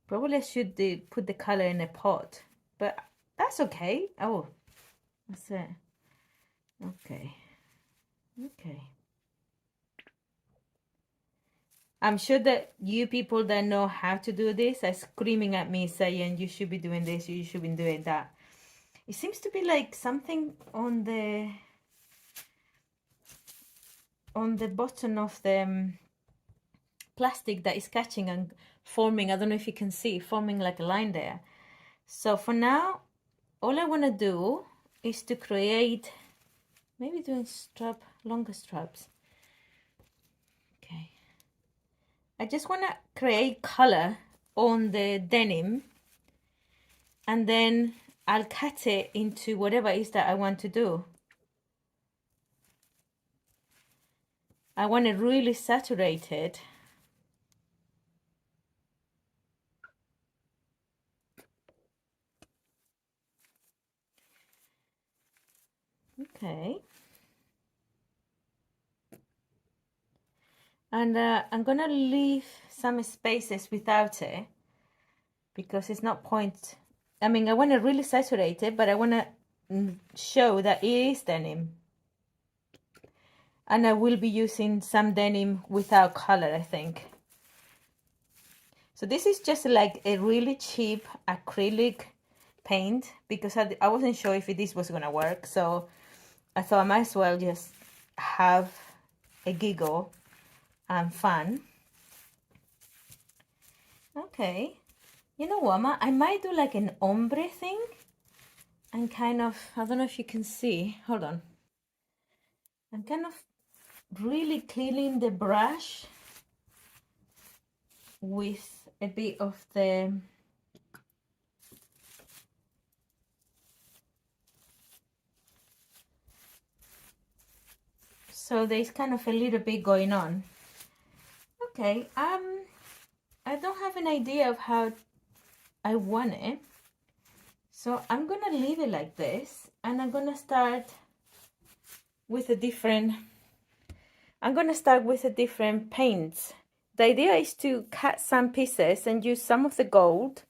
Probably I should put the color in a pot, but that's okay. Oh, that's it. Okay, okay. I'm sure that you people that know how to do this are screaming at me saying you should be doing this, you should be doing that. It seems to be like something on the bottom of the plastic that is catching and forming. I don't know if you can see, forming like a line there. So for now, all I want to do is to create, maybe doing longer straps. Okay. I just want to create color on the denim, and then I'll cut it into whatever it is that I want to do. I want it really saturated. Okay. And I'm gonna leave some spaces without it because it's not point. I mean, I want to really saturate it, but I want to show that it is denim. And I will be using some denim without color, I think. So this is just like a really cheap acrylic paint because I wasn't sure if this was gonna work. So I thought I might as well just have a giggle and fun. Okay. You know what, Ma? I might do like an ombre thing and kind of, I don't know if you can see. Hold on. I'm kind of really cleaning the brush with a bit of the so there's kind of a little bit going on. Okay, I don't have an idea of how I want it, so I'm gonna leave it like this, and I'm gonna start with a different paints. The idea is to cut some pieces and use some of the gold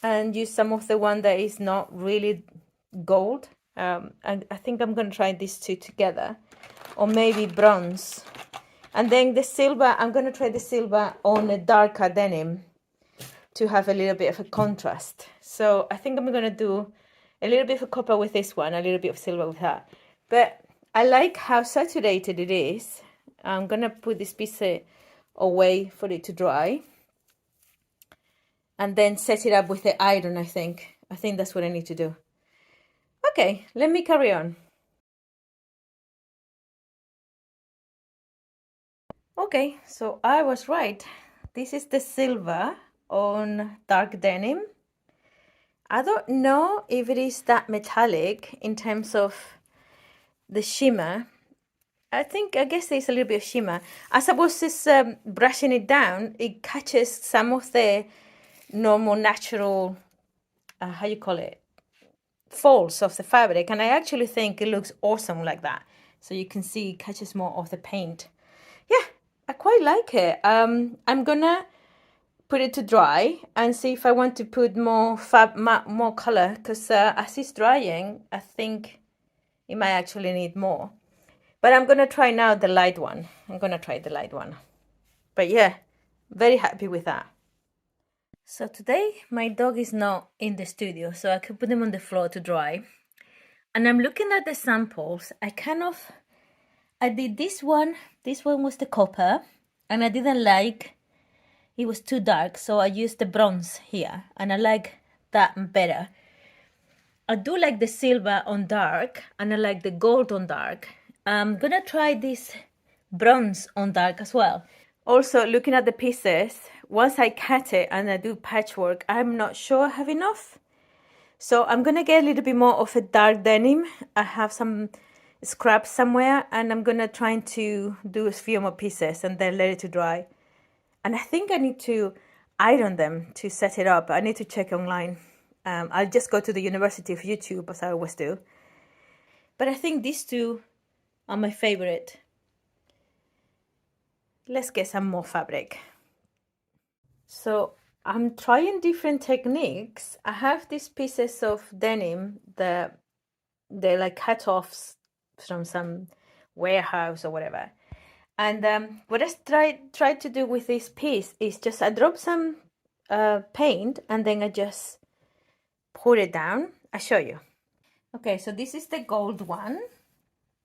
and use some of the one that is not really gold. And I think I'm gonna try these two together, or maybe bronze. And then the silver, I'm gonna try the silver on a darker denim to have a little bit of a contrast. So I think I'm gonna do a little bit of copper with this one, a little bit of silver with that. But I like how saturated it is. I'm gonna put this piece away for it to dry. and then set it up with the iron, I think. I think that's what I need to do. Okay, let me carry on. Okay, so I was right. This is the silver on dark denim. I don't know if it is that metallic in terms of the shimmer. I guess there's a little bit of shimmer. I suppose it's brushing it down, it catches some of the normal natural, how you call it, folds of the fabric, and I actually think it looks awesome like that. So you can see it catches more of the paint. Yeah, I quite like it. I'm gonna put it to dry and see if I want to put more more color, because as it's drying, I think it might actually need more. But I'm gonna try now the light one. I'm gonna try the light one. But yeah, very happy with that. So today my dog is not in the studio, so I could put them on the floor to dry. And I'm looking at the samples. I did this one. This one was the copper, and I didn't like, it was too dark, so I used the bronze here, and I like that better. I do like the silver on dark, and I like the gold on dark. I'm gonna try this bronze on dark as well. Also, looking at the pieces, once I cut it and I do patchwork, I'm not sure I have enough. So I'm gonna get a little bit more of a dark denim. I have some scraps somewhere, and I'm gonna try to do a few more pieces and then let it to dry. And I think I need to iron them to set it up. I need to check online. I'll just go to the University of YouTube, as I always do. But I think these two are my favorite. Let's get some more fabric. So I'm trying different techniques. I have these pieces of denim that they're like cut-offs from some warehouse or whatever. And what I tried to do with this piece is just I drop some paint, and then I just put it down. I'll show you. Okay, so this is the gold one.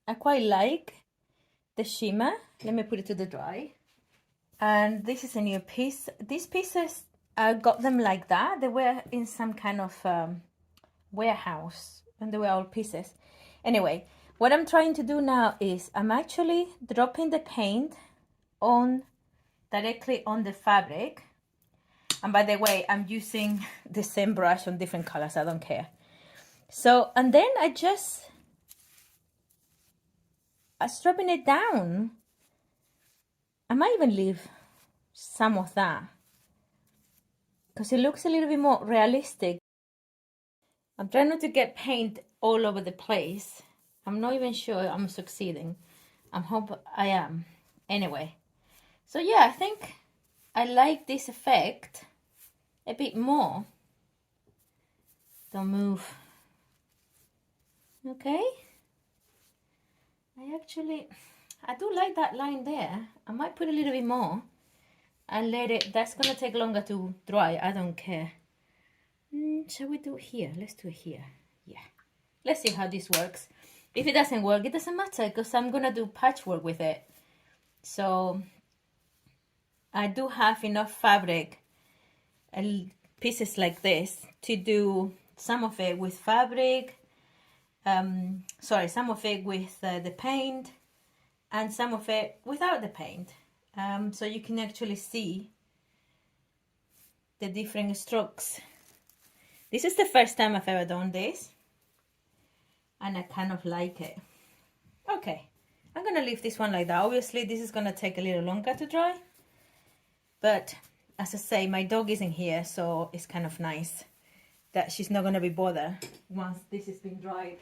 I quite like the shimmer. Let me put it to the dry. And this is a new piece. These pieces, I got them like that. They were in some kind of warehouse, and they were all pieces. Anyway, what I'm trying to do now is I'm actually dropping the paint on directly on the fabric. And by the way, I'm using the same brush on different colors. I don't care. So, and then I'm dropping it down. I might even leave some of that, because it looks a little bit more realistic. I'm trying not to get paint all over the place. I'm not even sure I'm succeeding. I hope I am. Anyway, so yeah, I think I like this effect a bit more. Don't move. Okay. I do like that line there. I might put a little bit more and let it, that's gonna take longer to dry. I don't care. Shall we do it here? Let's do it here. Yeah. Let's see how this works. If it doesn't work, it doesn't matter, because I'm gonna do patchwork with it. So I do have enough fabric and pieces like this to do some of it with fabric, some of it with the paint, and some of it without the paint. So you can actually see the different strokes. This is the first time I've ever done this, and I kind of like it. Okay, I'm gonna leave this one like that. Obviously this is gonna take a little longer to dry, but as I say, my dog isn't here, so it's kind of nice that she's not gonna be bothered once this has been dried.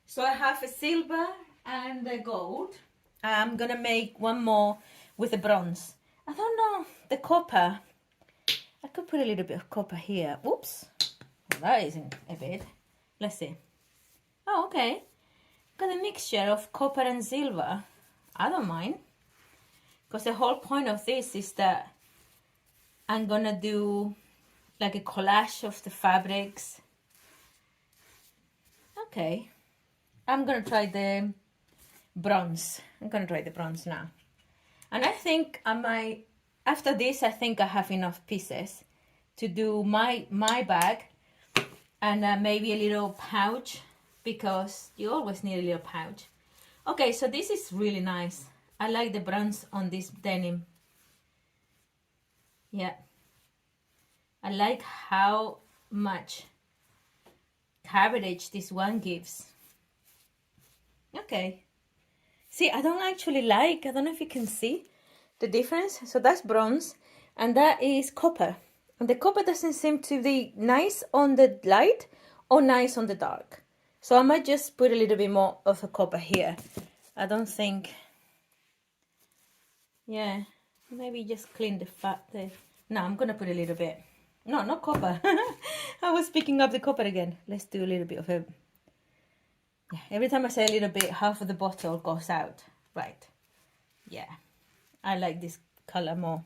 So I have a silver and a gold. I'm gonna make one more with the bronze. I don't know, the copper. I could put a little bit of copper here. Oops, well, that isn't a bit. Let's see. Oh, okay. Got a mixture of copper and silver. I don't mind, because the whole point of this is that I'm gonna do like a collage of the fabrics. Okay, I'm gonna try the bronze. I'm gonna try the bronze now. And I think I might, after this, I think I have enough pieces to do my bag, and maybe a little pouch, because you always need a little pouch. Okay, so this is really nice. I like the bronze on this denim. Yeah, I like how much coverage this one gives. Okay, see, I don't know if you can see the difference. So that's bronze and that is copper, and the copper doesn't seem to be nice on the light or nice on the dark. So I might just put a little bit more of a copper here. I don't think, yeah, maybe just clean the fat there. No, I'm gonna put a little bit. No, not copper. I was picking up the copper again. Let's do a little bit of it. Yeah, every time I say a little bit, half of the bottle goes out. Right. Yeah, I like this color more.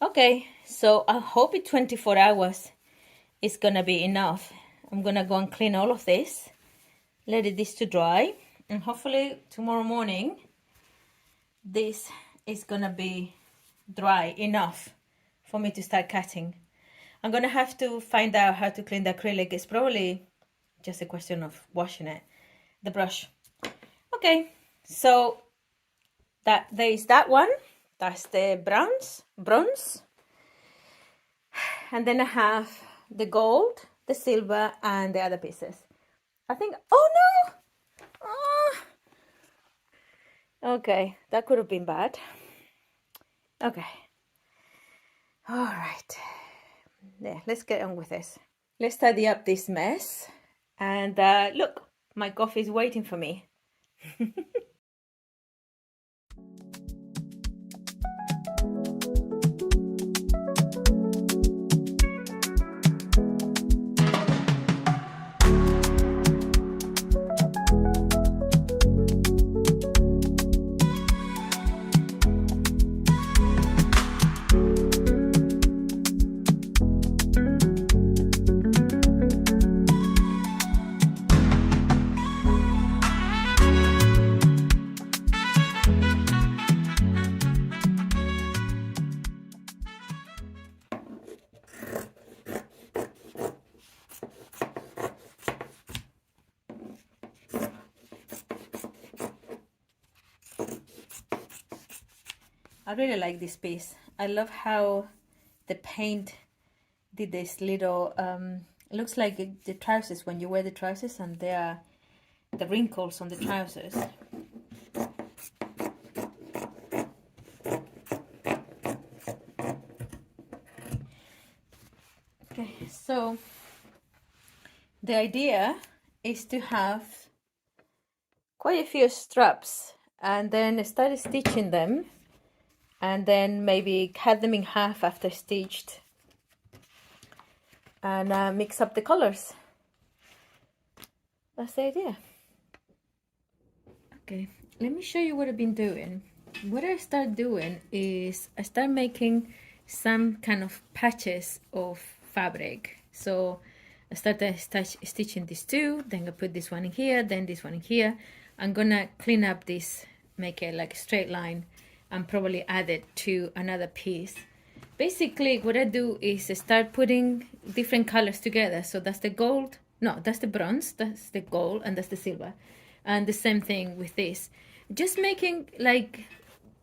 Okay, so I hope in 24 hours is gonna be enough. I'm gonna go and clean all of this, let this to dry, and hopefully tomorrow morning this is gonna be dry enough for me to start cutting. I'm gonna have to find out how to clean the acrylic. It's probably just a question of washing it, the brush. Okay, so that there is that one. That's the bronze. And then I have the gold, the silver, and the other pieces. I think, oh no! Oh. Okay, that could have been bad. Okay. All right. Yeah, let's get on with this. Let's tidy up this mess. And look, my coffee is waiting for me. I really like this piece. I love how the paint did this little, it looks like the trousers when you wear the trousers, and there are the wrinkles on the trousers. Okay, so the idea is to have quite a few straps and then start stitching them, and then maybe cut them in half after stitched, and mix up the colors. That's the idea. Okay, let me show you what I've been doing. What I start doing is I start making some kind of patches of fabric. So I started stitching these two, then I put this one in here, then this one in here. I'm gonna clean up this, make it like a straight line, and probably add it to another piece. Basically what I do is I start putting different colors together. So that's the gold, no, that's the bronze, that's the gold, and that's the silver. And the same thing with this. Just making like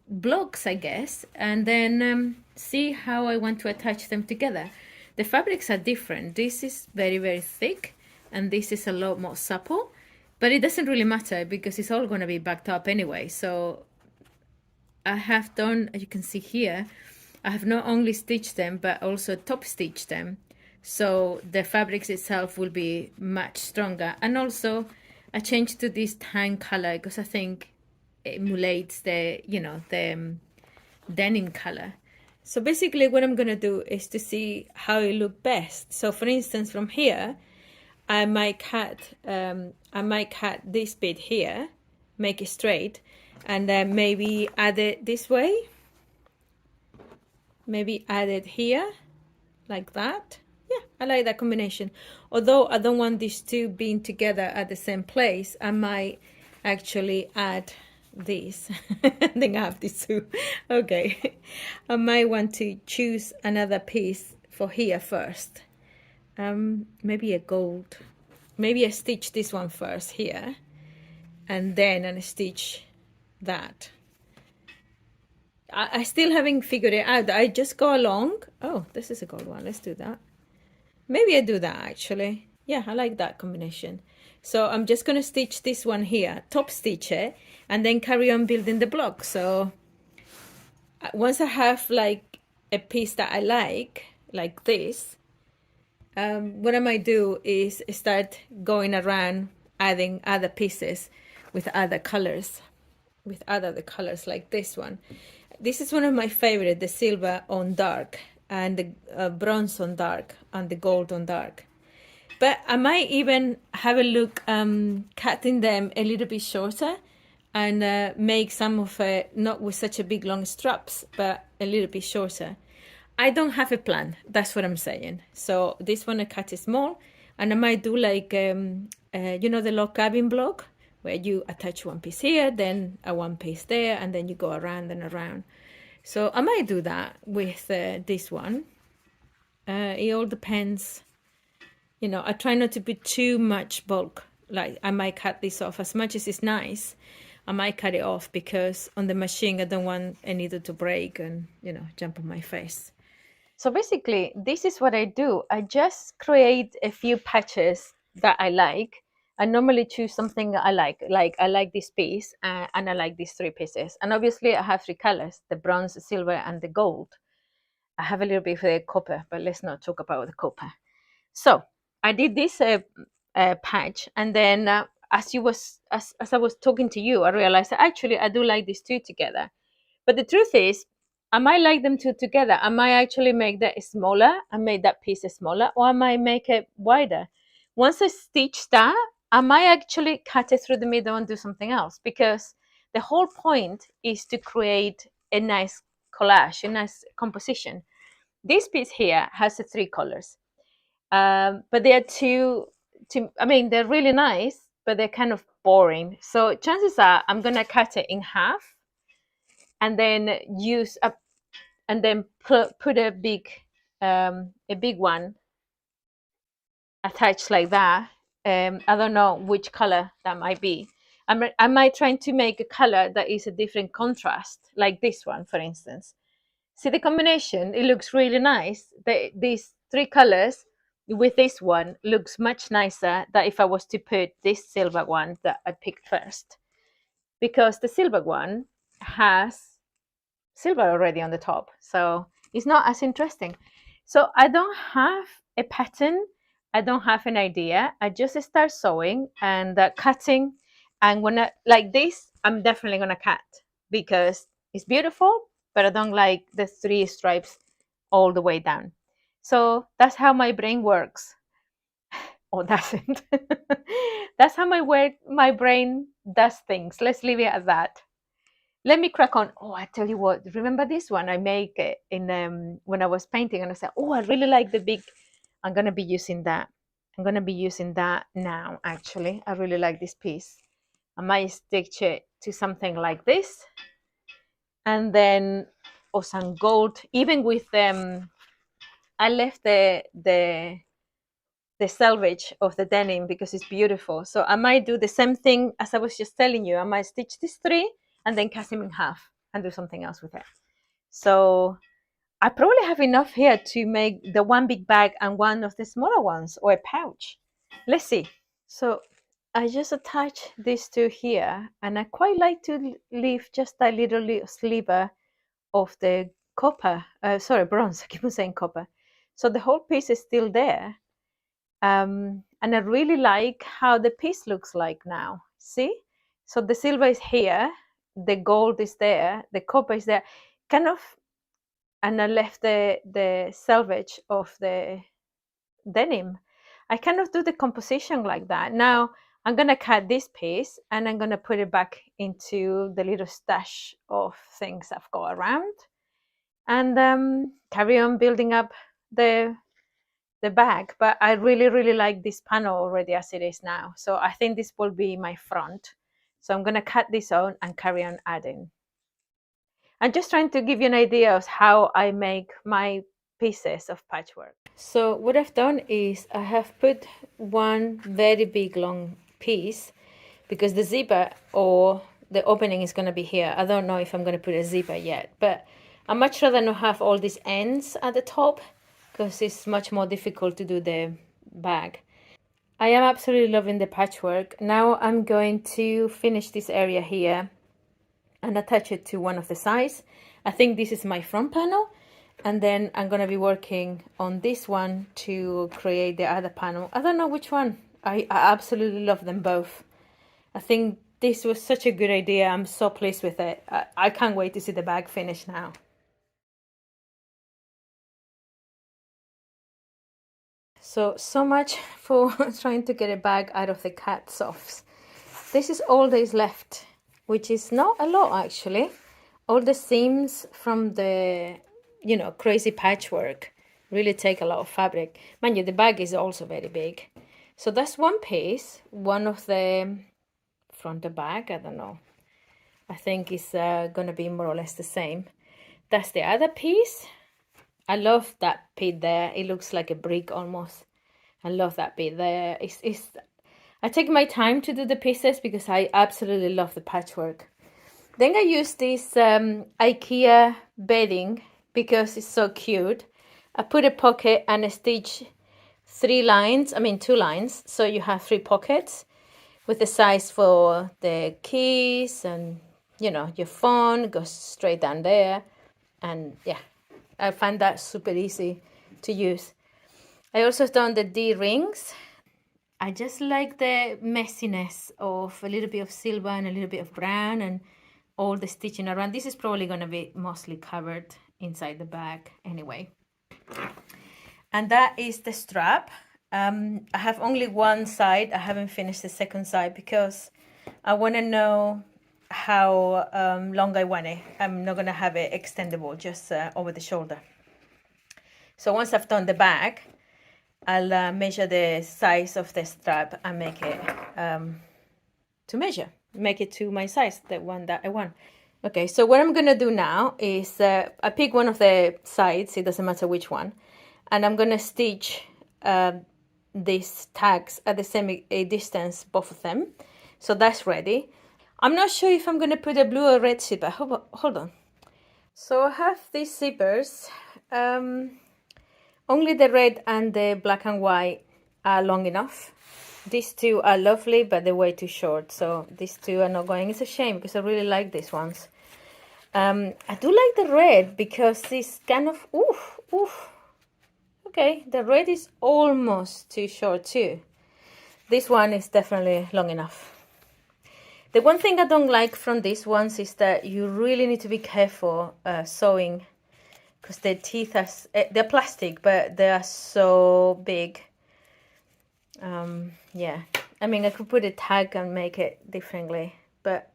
blocks, I guess, and then see how I want to attach them together. The fabrics are different. This is very, very thick, and this is a lot more supple, but it doesn't really matter because it's all going to be backed up anyway. So I have done, as you can see here, I have not only stitched them but also top stitched them, so the fabrics itself will be much stronger. And also I changed to this tan color because I think it emulates the, you know, the denim color. So basically what I'm gonna do is to see how it look best. So for instance, from here I might cut this bit here, make it straight, and then maybe add it this way, maybe add it here like that. Yeah, I like that combination. Although I don't want these two being together at the same place, I might actually add these. I think I have these two. Okay. I might want to choose another piece for here first. Maybe a gold. Maybe I stitch this one first here, and then I stitch that. I still haven't figured it out. I just go along. Oh, this is a gold one. Let's do that. Maybe I do that actually. Yeah, I like that combination. So I'm just going to stitch this one here, top stitch it, and then carry on building the block. So once I have like a piece that I like this, what I might do is start going around adding other pieces with other colors, like this one. This is one of my favorite, the silver on dark and the bronze on dark and the gold on dark. But I might even have a look cutting them a little bit shorter and make some of it not with such a big long straps, but a little bit shorter. I don't have a plan, that's what I'm saying. So this one I cut it small, and I might do like the log cabin block, where you attach one piece here, then a one piece there, and then you go around and around. So I might do that with this one. It all depends. I try not to put too much bulk. Like I might cut this off as much as it's nice. I might cut it off because on the machine I don't want a needle to break and jump on my face. So basically this is what I do. I just create a few patches that I like. I normally choose something I like I like this piece and I like these three pieces. And obviously I have three colors, the bronze, the silver and the gold. I have a little bit of the copper, but let's not talk about the copper. So I did this patch, and then as I was talking to you, I realized that actually I do like these two together. But the truth is, I might like them two together. I might actually make that smaller. I made that piece smaller, or I might make it wider. Once I stitch that, I might actually cut it through the middle and do something else, because the whole point is to create a nice collage, a nice composition. This piece here has three colors. But they are I mean, they're really nice, but they're kind of boring. So chances are I'm gonna cut it in half and then use up and then put a big one attached like that. I don't know which color that might be. I might try to make a color that is a different contrast, like this one, for instance. See the combination? It looks really nice. These three colors with this one looks much nicer than if I was to put this silver one that I picked first, because the silver one has silver already on the top, so it's not as interesting. So I don't have a pattern, I don't have an idea. I just start sewing and cutting, and when like this, I'm definitely gonna cut because it's beautiful, but I don't like the three stripes all the way down. So that's how my brain works. Or doesn't. That's how my brain does things. Let's leave it at that. Let me crack on. Oh, I tell you what, remember this one I make it in when I was painting, and I said, oh, I really like the big. I'm gonna be using that. I'm gonna be using that now. Actually, I really like this piece. I might stitch it to something like this, and then some gold. Even with I left the selvage of the denim because it's beautiful. So I might do the same thing as I was just telling you. I might stitch these three and then cut them in half and do something else with it. So I probably have enough here to make the one big bag and one of the smaller ones, or a pouch. Let's see. So I just attach these two here, and I quite like to leave just a little sliver of the copper, bronze. I keep on saying copper. So the whole piece is still there. And I really like how the piece looks like now. See? So the silver is here, the gold is there, the copper is there, kind of, and I left the selvage of the denim. I kind of do the composition like that. Now I'm gonna cut this piece and I'm gonna put it back into the little stash of things I've got around, and carry on building up the bag. But I really like this panel already as it is now, so I think this will be my front. So I'm going to cut this on and carry on adding. I'm just trying to give you an idea of how I make my pieces of patchwork. So what I've done is I have put one very big long piece because the zipper or the opening is going to be here. I don't know if I'm going to put a zipper yet, but I'd much rather not have all these ends at the top because it's much more difficult to do the bag. I am absolutely loving the patchwork. Now I'm going to finish this area here and attach it to one of the sides. I think this is my front panel, and then I'm going to be working on this one to create the other panel. I don't know which one. I absolutely love them both. I think this was such a good idea. I'm so pleased with it. I can't wait to see the bag finish now. So much for trying to get a bag out of the cat softs. This is all there is left, which is not a lot actually. All the seams from the, crazy patchwork really take a lot of fabric. Mind you, the bag is also very big. So that's one piece, one of the front of bag, I don't know. I think it's gonna be more or less the same. That's the other piece. I love that bit there. It looks like a brick almost. I love that bit there. I take my time to do the pieces because I absolutely love the patchwork. Then I use this IKEA bedding because it's so cute. I put a pocket and I stitch two lines, so you have 3 pockets with the size for the keys and your phone goes straight down there. And yeah, I find that super easy to use. I also done the D rings. I just like the messiness of a little bit of silver and a little bit of brown and all the stitching around. This is probably going to be mostly covered inside the bag anyway. And that is the strap. I have only one side. I haven't finished the second side because I want to know how long I want it. I'm not going to have it extendable, just over the shoulder. So once I've done the bag, I'll measure the size of the strap and make it make it to my size, the one that I want. Okay, so what I'm gonna do now is I pick one of the sides, it doesn't matter which one, and I'm gonna stitch these tags at the same distance, both of them. So that's ready. I'm not sure if I'm gonna put a blue or red zipper. Hold on. So I have these zippers. Only the red and the black and white are long enough. These two are lovely, but they're way too short. So these two are not going. It's a shame because I really like these ones. I do like the red because it's kind of, oof. Okay, the red is almost too short too. This one is definitely long enough. The one thing I don't like from these ones is that you really need to be careful sewing because their teeth are, they're plastic, but they are so big. Yeah, I mean, I could put a tag and make it differently, but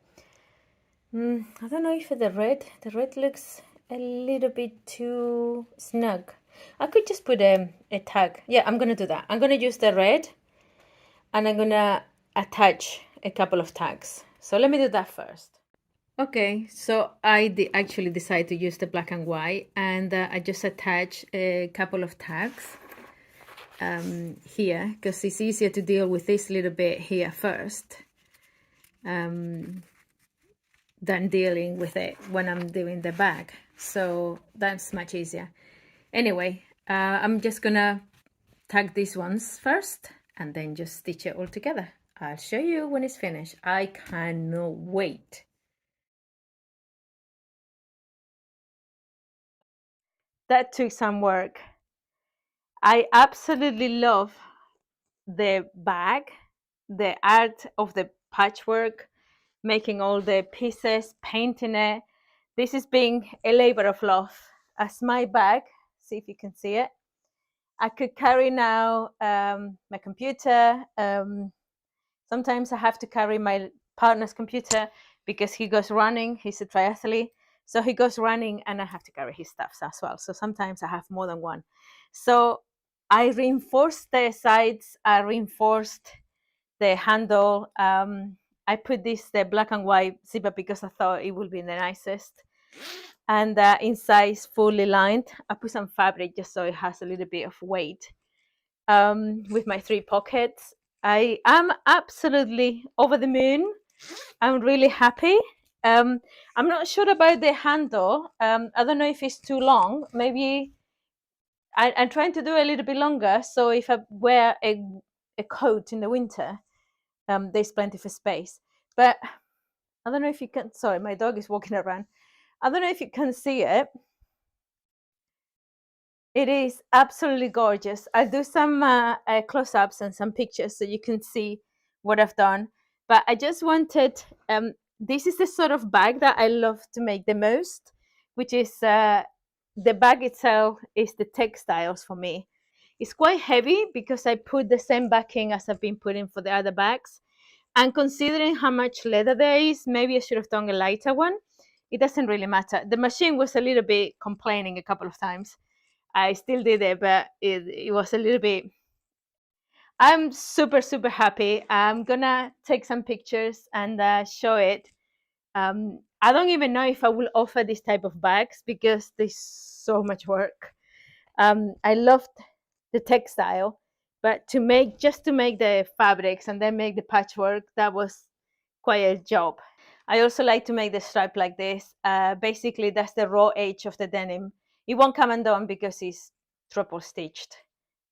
I don't know if the red looks a little bit too snug. I could just put a tag. Yeah, I'm gonna do that. I'm gonna use the red and I'm gonna attach a couple of tags. So let me do that first. Okay, so I actually decided to use the black and white, and I just attach a couple of tags here because it's easier to deal with this little bit here first than dealing with it when I'm doing the bag. So that's much easier. Anyway, I'm just gonna tag these ones first and then just stitch it all together. I'll show you when it's finished. I cannot wait. That took some work. I absolutely love the bag, the art of the patchwork, making all the pieces, painting it. This is being a labor of love. As my bag, see if you can see it. I could carry now my computer. Sometimes I have to carry my partner's computer because he goes running. He's a triathlete. So he goes running and I have to carry his stuff as well. So sometimes I have more than one. So I reinforced the sides. I reinforced the handle. I put this the black and white zipper because I thought it would be the nicest. And inside is fully lined. I put some fabric just so it has a little bit of weight. With my 3 pockets, I am absolutely over the moon. I'm really happy. I'm not sure about the handle. I don't know if it's too long. Maybe I'm trying to do a little bit longer. So if I wear a coat in the winter, there's plenty of space. But I don't know if you can. Sorry, my dog is walking around. I don't know if you can see it. It is absolutely gorgeous. I'll do some close-ups and some pictures so you can see what I've done. But I just wanted, this is the sort of bag that I love to make the most, which is the bag itself is the textiles for me. It's quite heavy because I put the same backing as I've been putting for the other bags. And considering how much leather there is, maybe I should have done a lighter one. It doesn't really matter. The machine was a little bit complaining a couple of times. I still did it, but it was a little bit. I'm super, super happy. I'm gonna take some pictures and show it. I don't even know if I will offer this type of bags because there's so much work. I loved the textile, but just to make the fabrics and then make the patchwork, that was quite a job. I also like to make the stripe like this. Basically, that's the raw edge of the denim. It won't come undone because it's triple stitched.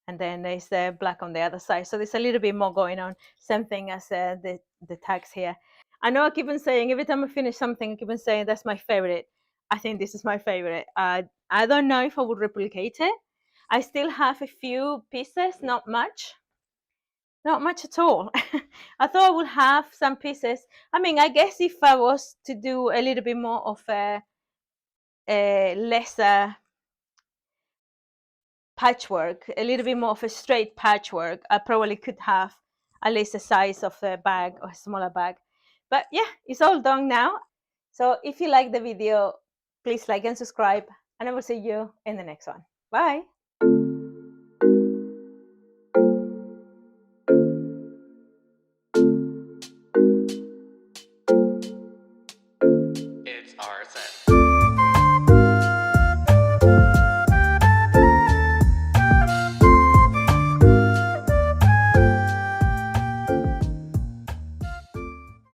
And then there's the black on the other side. So there's a little bit more going on. Same thing as the tags here. I know I keep on saying, every time I finish something, I keep on saying that's my favorite. I think this is my favorite. I don't know if I would replicate it. I still have a few pieces, not much. Not much at all. I thought I would have some pieces. I mean, I guess if I was to do a little bit more of a lesser patchwork, a little bit more of a straight patchwork, I probably could have at least the size of a bag or a smaller bag. But yeah, it's all done now. So if you like the video, please like and subscribe, and I will see you in the next one. Bye. It's our set.